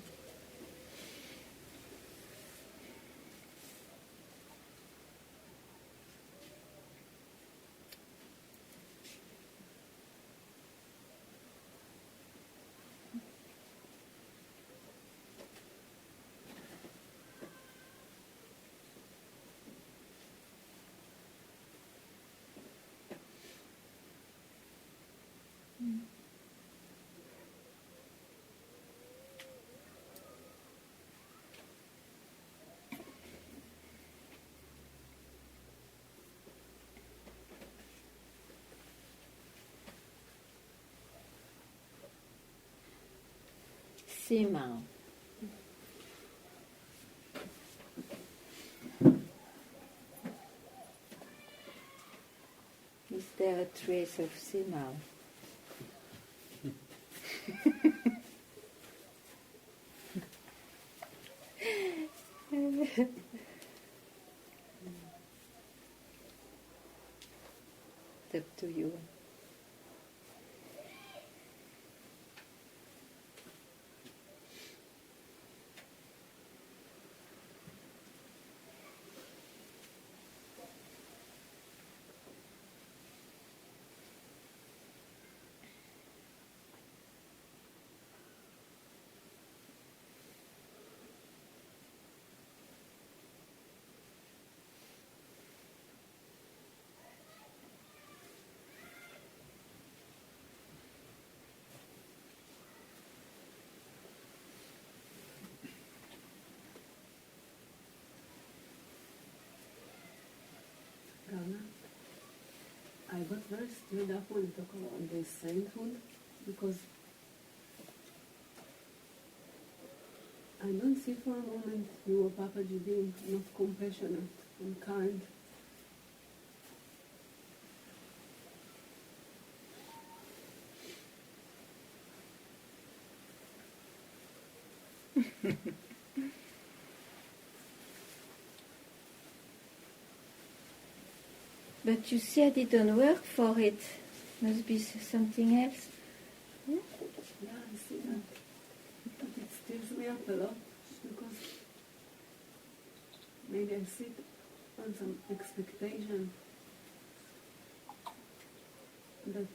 Speaker 1: Simao. Is there a trace of Simao? It's up to you.
Speaker 9: Ganga, I got very stirred up when you talk about this sainthood because I don't see for a moment you or Papaji being not compassionate and kind.
Speaker 1: But you see, I didn't work for it. Must be something else.
Speaker 9: Yeah, I see that. But it stirs me up a lot because maybe I sit on some expectation that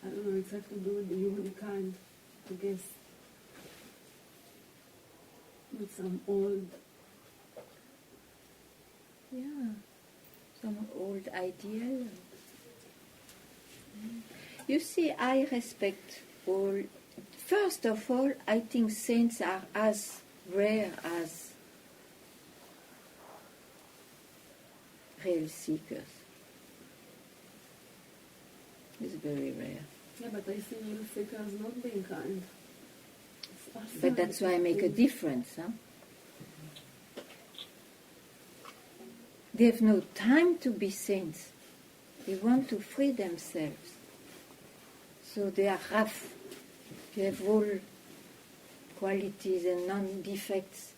Speaker 9: I don't know, it's have to do with the humankind, I guess, with some old,
Speaker 1: some old ideal. You see, I respect all. First of all, I think saints are as rare as real seekers. It's very rare.
Speaker 9: yeah, but I see real seekers not being kind.
Speaker 1: But that's why I make a difference. Huh? They have no time to be saints. They want to free themselves. So they are rough. They have all qualities and non-defects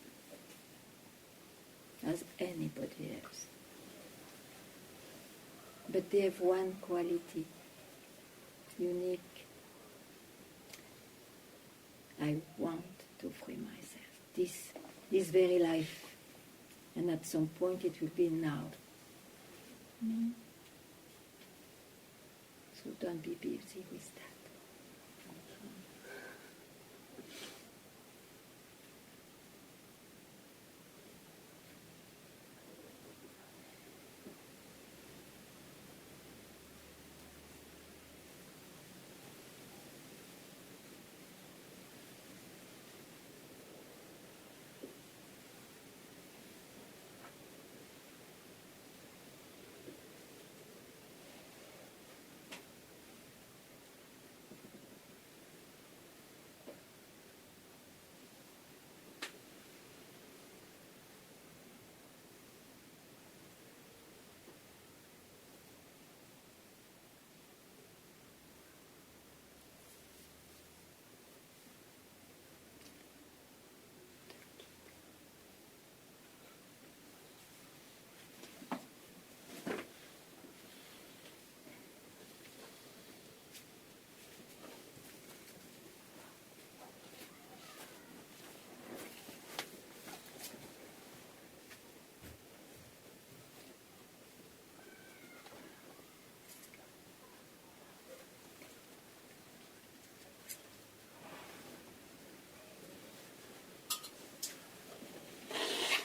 Speaker 1: as anybody else. But they have one quality, unique. I want to free myself. This very life. And at some point it will be now. So don't be busy with that.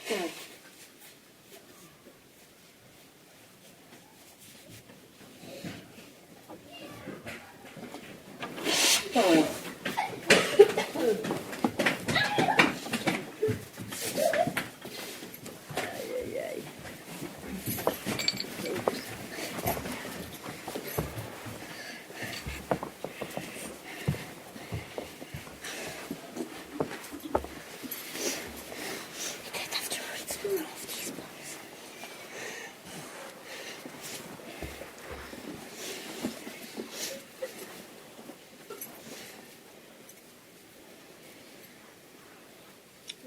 Speaker 1: Good. Oh.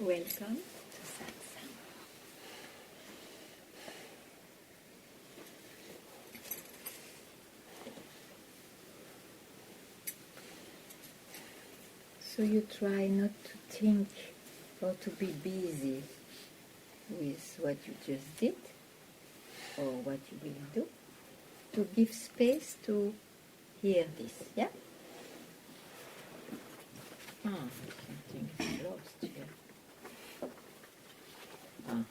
Speaker 1: Welcome to Satsang. So you try not to think or to be busy with what you just did or what you will do. To give space to hear this, yeah? Something is lost here. Okay.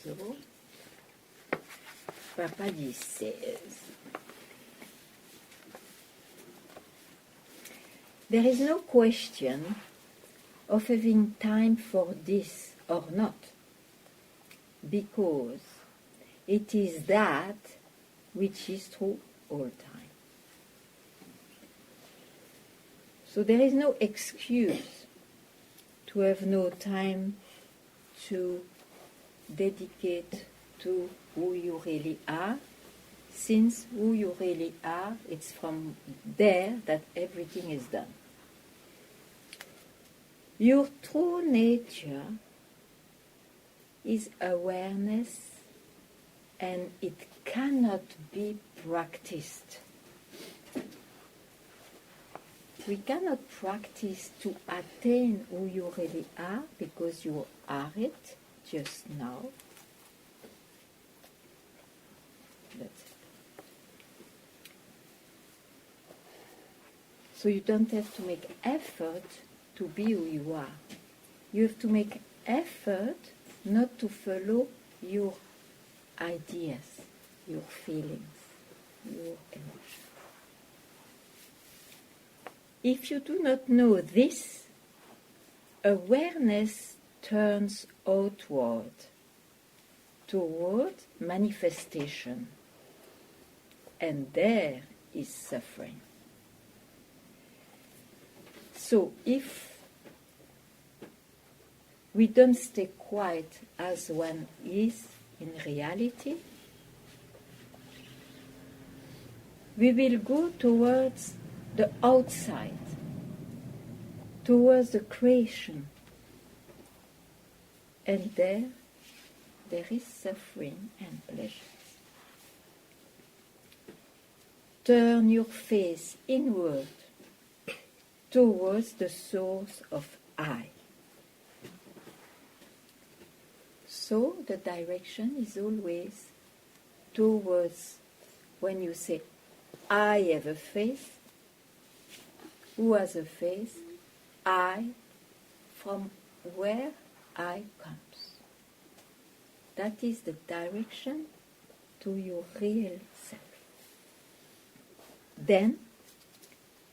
Speaker 1: So, Papaji says, there is no question of having time for this or not, because it is that which is true all time. So there is no excuse to have no time to dedicate to who you really are, since who you really are, it's from there that everything is done. Your true nature is awareness, and it cannot be practiced. We cannot practice to attain who you really are, because you are it just now. That's it. So you don't have to make effort to be who you are. You have to make effort not to follow your ideas, your feelings, your emotions. If you do not know this, awareness turns outward, toward manifestation, and there is suffering. So if we don't stay quiet as one is in reality, we will go towards the outside, towards the creation, and there is suffering and pleasure. Turn your face inward, towards the source of I. So the direction is always towards, when you say, I have a face, who has a face? I, from where I comes. That is the direction to your real self. Then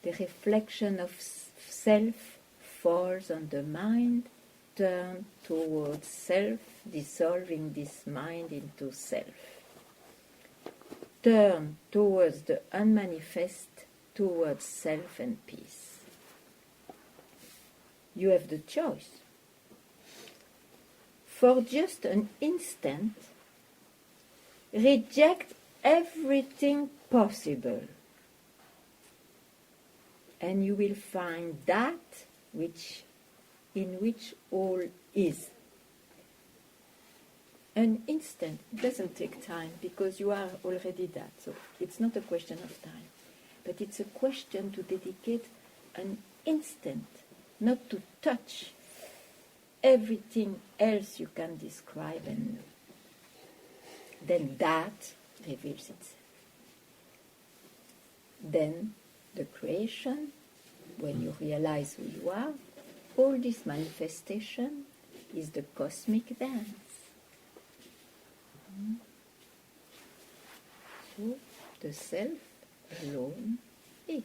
Speaker 1: the reflection of self falls on the mind, turn towards self, dissolving this mind into self. Turn towards the unmanifest, towards self and peace. You have the choice. For just an instant, reject everything possible, and you will find that in which all is. An instant, it doesn't take time, because you are already that, so it's not a question of time. But it's a question to dedicate an instant, not to touch everything else you can describe and know. Then that reveals itself. Then the creation, when you realize who you are, all this manifestation is the cosmic dance. So the self alone is.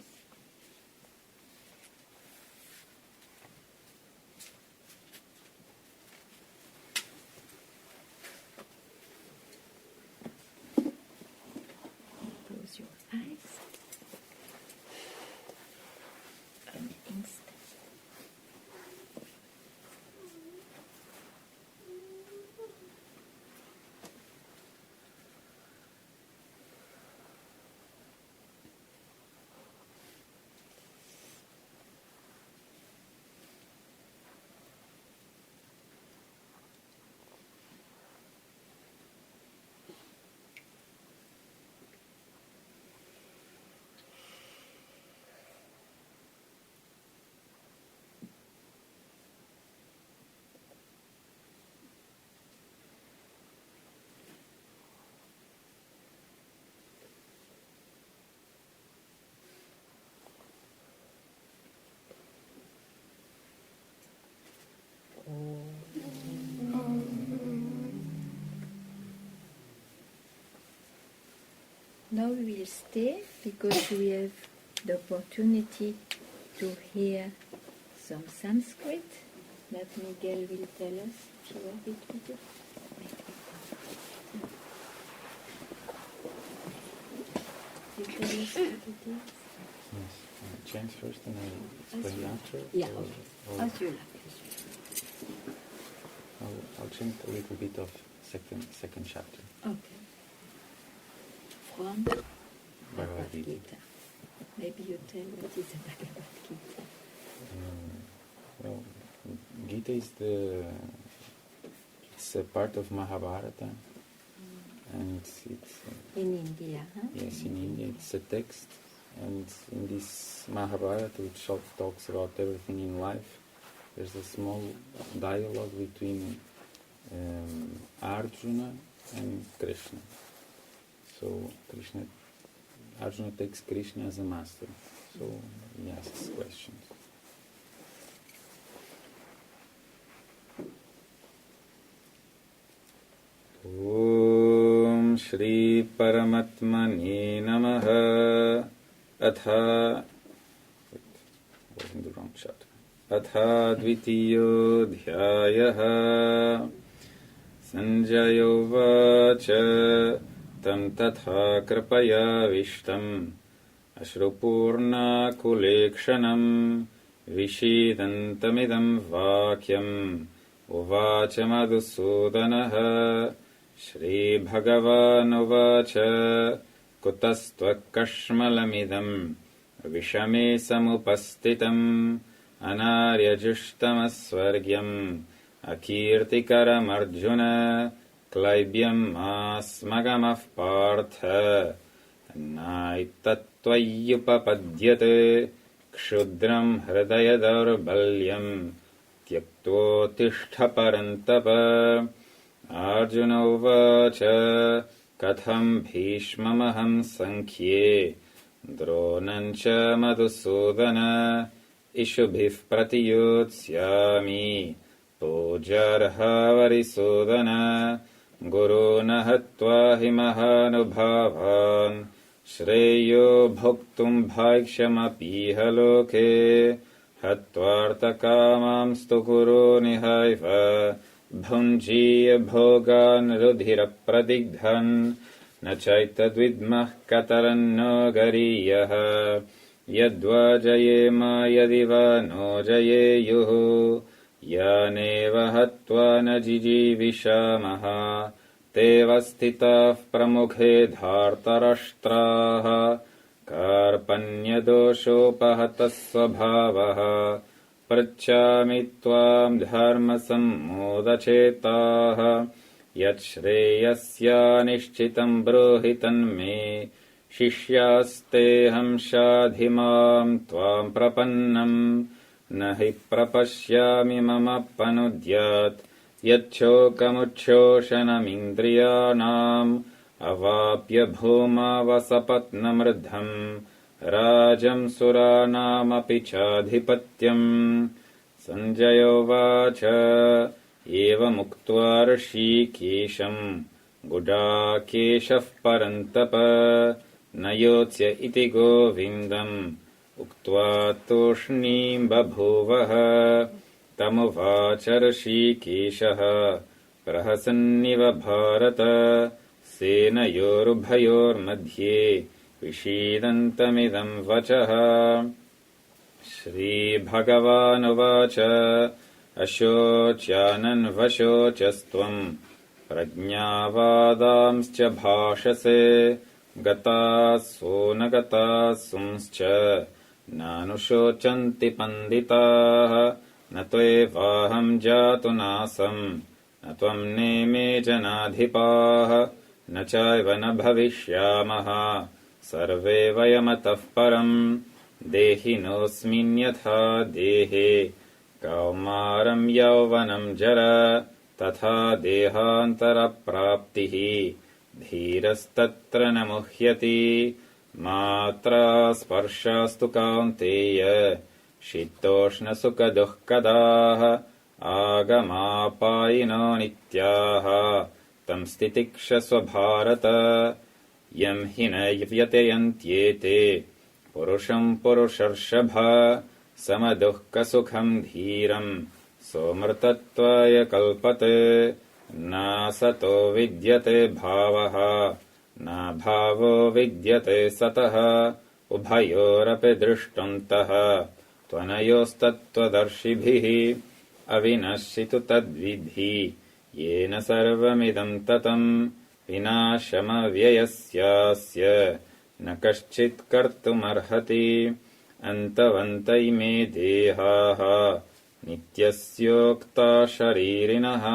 Speaker 1: Close your eyes. An instant. Now we will stay, because we have the opportunity to hear some Sanskrit that Miguel will tell us, if you want it with you. You tell us what it is?
Speaker 10: Yes. Chant first and I explain after?
Speaker 1: Yeah,
Speaker 10: or
Speaker 1: as you like.
Speaker 10: I'll chant a little bit of second chapter.
Speaker 1: Okay. From
Speaker 10: Bhagavad Gita.
Speaker 1: Gita. Maybe you tell what is the Bhagavad Gita.
Speaker 10: Well, Gita is it's a part of Mahabharata, and it's
Speaker 1: In India, huh?
Speaker 10: yes, in India it's a text, and in this Mahabharata, which talks about everything in life, there's a small dialogue between Arjuna and Krishna. So Arjuna takes Krishna as a master, so he asks questions. Om Shri Paramatmane Namaha. Atha was in the wrong chapter. Atha Dvitiyo Dhyayaha. Sanjayo Vacha Tam Tatha Kripaya Vishtam Ashrupurna Kulekshanam Vishidantamidam Vakyam Uvacha Madhusudanaha Shri Bhagavan Uvacha Kutastvakashmalamidam Vishame Samupastitam Anaryajishtamasvargyam Akirtikaram Arjuna Klaibyam Asmagamaf Partha Naitatvayupapadyate Kshudram Hridayadurbalyam Tyaktotishta Parantapa. Arjuna Uvacha Katham Bhishmamaham Sankhye Dronancha Madhusudana Ishubhif Pratiyotsyami Pujarha Varisudana Guru Nahatva Himahanubhavan Shreyo Bhoktum Bhaikshamapīha Loke Hatvartakamam Stukuru Nihaiva Bhunjiya Bhogan Rudhira Pradigdhan Nachaitadvidmah Kataranno Gariyaha Yadva Jayema Yadiva no Jayeyuhu Yaneva Hatva Najiji Vishamaha Tevastitah Pramukhe Dhartarashtraha Karpanyadoshopahatassvabhavaha Prachami tvam dharma sammodachetaha Yat shreyasya nishchitam brohitan me Shishyasteham shadhimam tvam prapannam Nahi prapashyami mama panudyat Yacchokamuchoshanam indriyanam Avapya bhuma vasapatnamrdham Rajam suranam apichadhipatyam Sanjayo vacha eva muktva rishikesham Gudakeshaf parantapa Nayotsya iti govindam Uktva toshnim babhuvaha Tamuvacha rishikeshaha Prahasanniva bharata Senayorubhayor madhye Vishidantamidam vachaha Shri Bhagavan uvacha Ashochyanan vashochastvam Prajnavadamscha bhashase Gataso nagatasumscha Nanushochanti panditaha Natevaham jatu nasam Natvam neme janadhipaha Nachaiva na bhavishyamaha Sarve vayamatah param Dehinosmin yatha dehe Kaumaram yauvanam jara Tatha dehantara praptihi Dhirastatra namuhyati Matra sparshastu kaunteya Shitoshna sukha duhkadaha Agamapayino nityaha Tam stitikshasva bharata Yam hina yvyateyantyete Purusham purusharshabha Samaduhka sukham dhiram Somrtatvaya kalpate Na sato vidyate bhavaha Na bhavo vidyate sataha Ubhayorapi drishtantaha Tvanayostattvadarshibhihi Avinashitu tadvidhi येन सर्वमिदं ततं विनाशमव्ययस्यास्य न कश्चित् कर्तुमर्हति अन्तवन्त इमे देहाः नित्यस्योक्ता शरीरिणः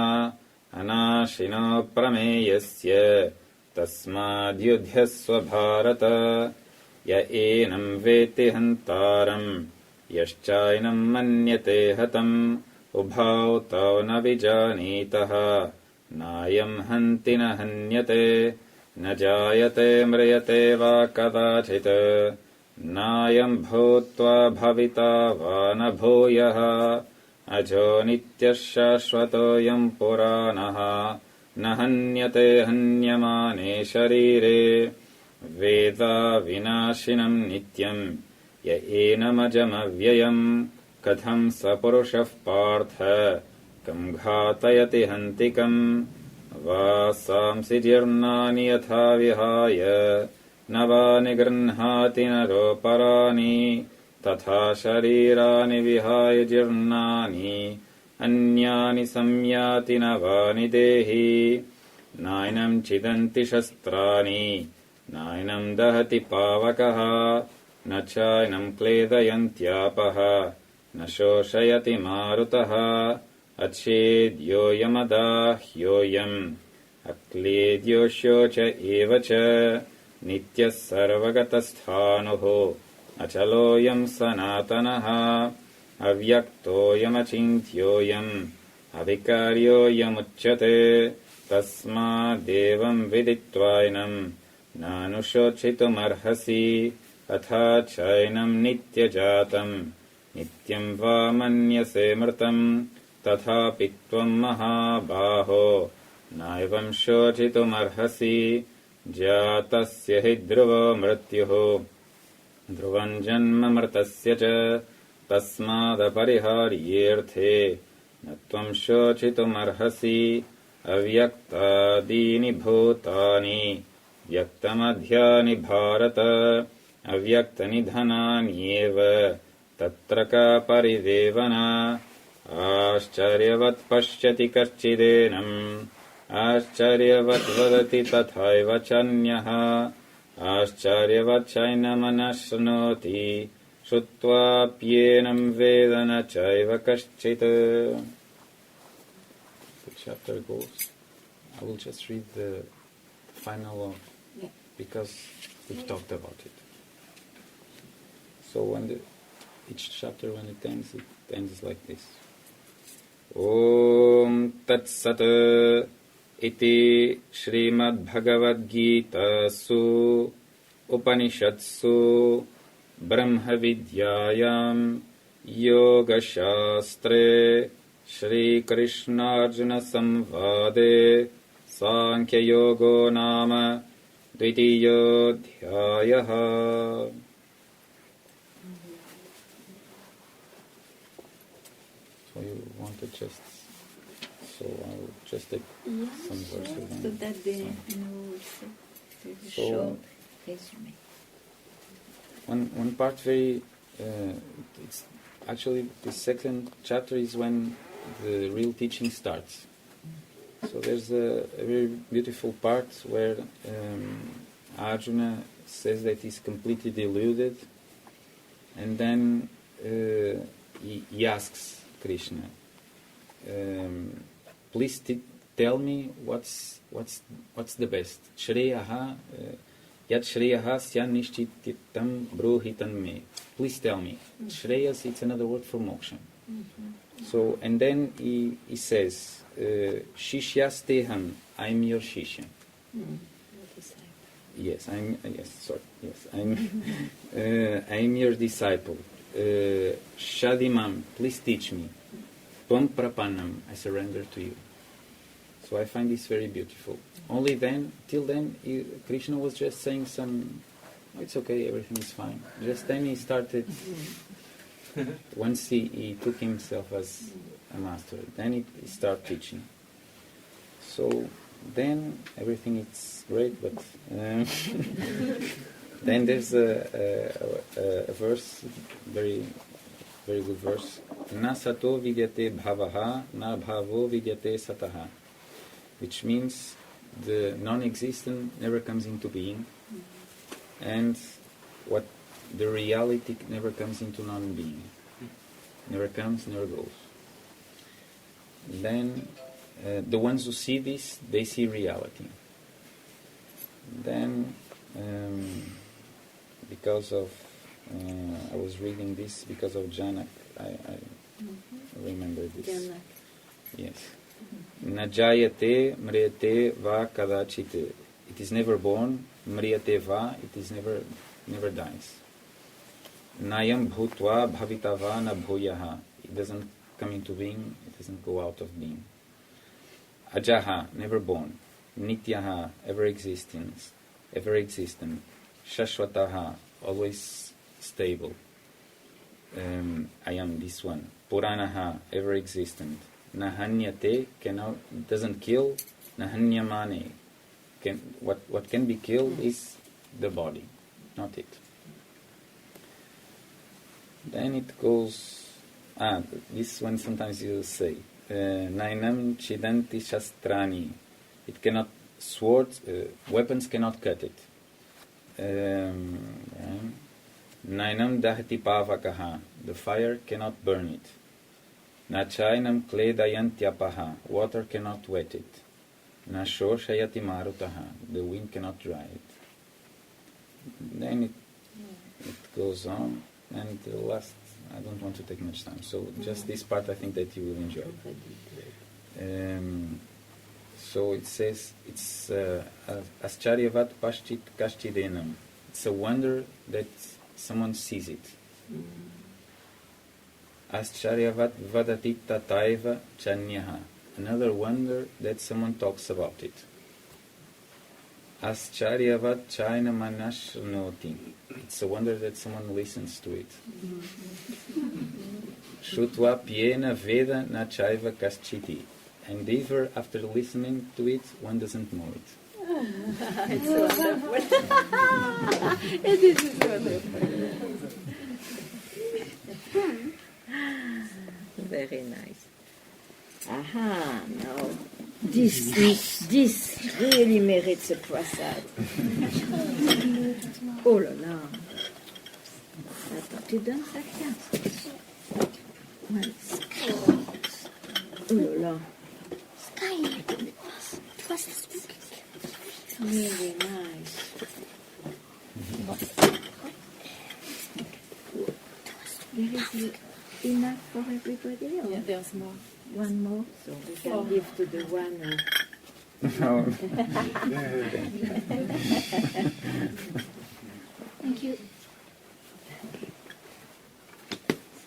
Speaker 10: अनाशिनो प्रमेयस्य तस्माद्युध्यस्व भारत य एनं वेत्ति हन्तारम् यश्चायनं मन्यते हतम् उभौ तौ न विजानीतः नायं हन्ति न हन्यते न जायते म्रियते वा कदाचित् नायं भूत्वा भविता वा न भूयः अजो नित्यः शाश्वतोऽयं पुराणः न हन्यते हन्यमाने शरीरे वेदा विनाशिनं नित्यं य एनमजमव्ययम् कथं स पुरुषः पार्थ कं घातयति हन्तिकम् वासांसि जीर्णानि यथा विहाय नवानि गृह्णाति नरोपराणि तथा शरीराणि विहाय जीर्णानि अन्यानि संयाति नवानि देहि नायनं छिदन्ति शस्त्राणि नायनं दहति पावकः न चायनं क्लेदयन्त्यापः न शोषयति मारुतः अच्छेद्योऽयमदाह्योऽयम् अक्लेद्यो शोच एव च नित्यः सर्वगतस्थाणुः अचलोऽयं सनातनः अव्यक्तोऽयमचिन्त्योऽयम् अविकार्योऽयमुच्यते तस्मादेवं विदित्वायनं नानुशोचितुमर्हसि अथा चैनं नित्यजातं नित्यं वा मन्यसे मृतं तथापि त्वं महाबाहो नैवं शोचितुमर्हसि जातस्य हि ध्रुवो मृत्युः ध्रुवं जन्म मृतस्य च तस्मादपरिहार्येऽर्थे न त्वं शोचितुमर्हसि अव्यक्तादीनि भूतानि व्यक्तमध्यानि भारत अव्यक्तनिधनान्येव तत्र का परिदेवना आश्चर्यवत् पश्यति कश्चिदेनम् आश्चर्यवत् वदति तथैव चान्यः आश्चर्यवत् चैनमनश्नोति श्रुत्वाप्येनं वेद न चैव कश्चित्. The chapter goes. I will just read the final one because we've talked about it. So each chapter when it ends like this. Om Tat Sat iti Srimad-Bhagavad-Gitasu Upanishadsu Brahma Vidyayam Yoga Shastre Shri Krishna Arjuna Samvade Sankhya Yogo Nama Dvitiyo Dhyayaha. So you want to just, so I'll just take some verses.
Speaker 1: So that they know also the short resume.
Speaker 10: One part very, it's actually the second chapter is when the real teaching starts. So there's a very beautiful part where Arjuna says that he's completely deluded, and then he asks Krishna, please tell me what's the best. Shreyaha yat shreyaha syanishchititam bruhitan me. Please tell me. Shreyas, it's another word for moksha. So, and then he says, Shishyasteham, I'm your shishya. Yes, I'm your disciple. Shadimam, please teach me. Tvam prapanam, I surrender to you. So I find this very beautiful. Only then, till then, Krishna was just saying oh, it's okay, everything is fine. Just then he started, once he took himself as a master, then he started teaching. So then everything is great, but then there's a verse, very, very good verse. Na sato vidyate bhavaha, na bhavo vidyate sataha. which means the non-existent never comes into being, and what the reality never comes into non-being. Never comes, never goes. Then the ones who see this, they see reality. Then, because of, I was reading this because of Janak, I remember this.
Speaker 1: Janak.
Speaker 10: Yes. Najayate mriyate va kadachite. It is never born. Mriyate va, it is never dies. Nayam bhutva bhavitava na bhuyaha. It doesn't come into being, it doesn't go out of being. Ajaha, never born. Nityaha, ever existent. Shashwataha, always stable. I am this one. Puranaha, ever existent. Nahanyate, doesn't kill. Nahanyamane, what can be killed is the body, not it. Then it goes, this one sometimes you say, Nainam chidanti shastrani. It cannot, swords, weapons cannot cut it. Nainam dahati pavakaha. The fire cannot burn it. Nachainam kledayantyapaha. Water cannot wet it. Nashoshayati marutaha. The wind cannot dry it. Then it goes on. And the last, I don't want to take much time, so just this part I think that you will enjoy. So it says, it's Ascharyavat Pashchit Kashchidenam. It's a wonder that someone sees it. Ascharyavat Vadatit Tataiva Chanyaha. Another wonder that someone talks about it. Ascharyavat Chaina Manashnoti. It's a wonder that someone listens to it. Shrutva Piena Veda Nachaiva Kaschiti. And even after listening to it, one doesn't know it.
Speaker 1: It's wonderful. It is wonderful. Very nice. Aha, now this really merits a prasad. Oh là là. Attends, tu donnes ça, tiens. Ouais. Oh là là. Really nice. There is enough for everybody? Or?
Speaker 2: Yeah, there's more.
Speaker 1: One more, so we can give to the one.
Speaker 11: Thank you.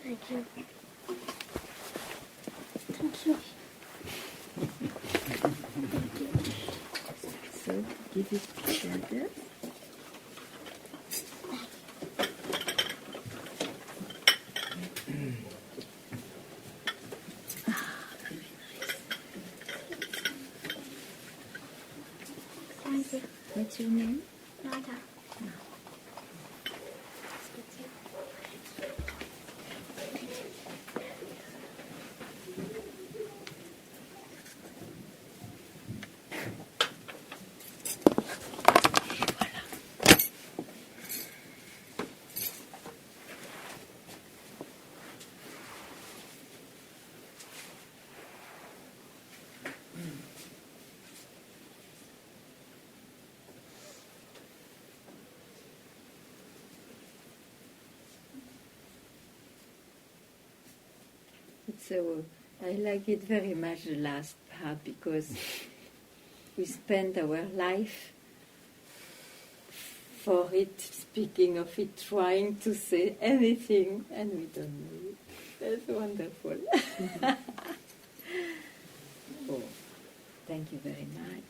Speaker 11: Thank you. Thank you.
Speaker 1: So give it together. What's your name?
Speaker 11: Nada.
Speaker 1: So I like it very much, the last part, because we spend our life for it, speaking of it, trying to say anything, and we don't know it. That's wonderful. Oh, thank you very much.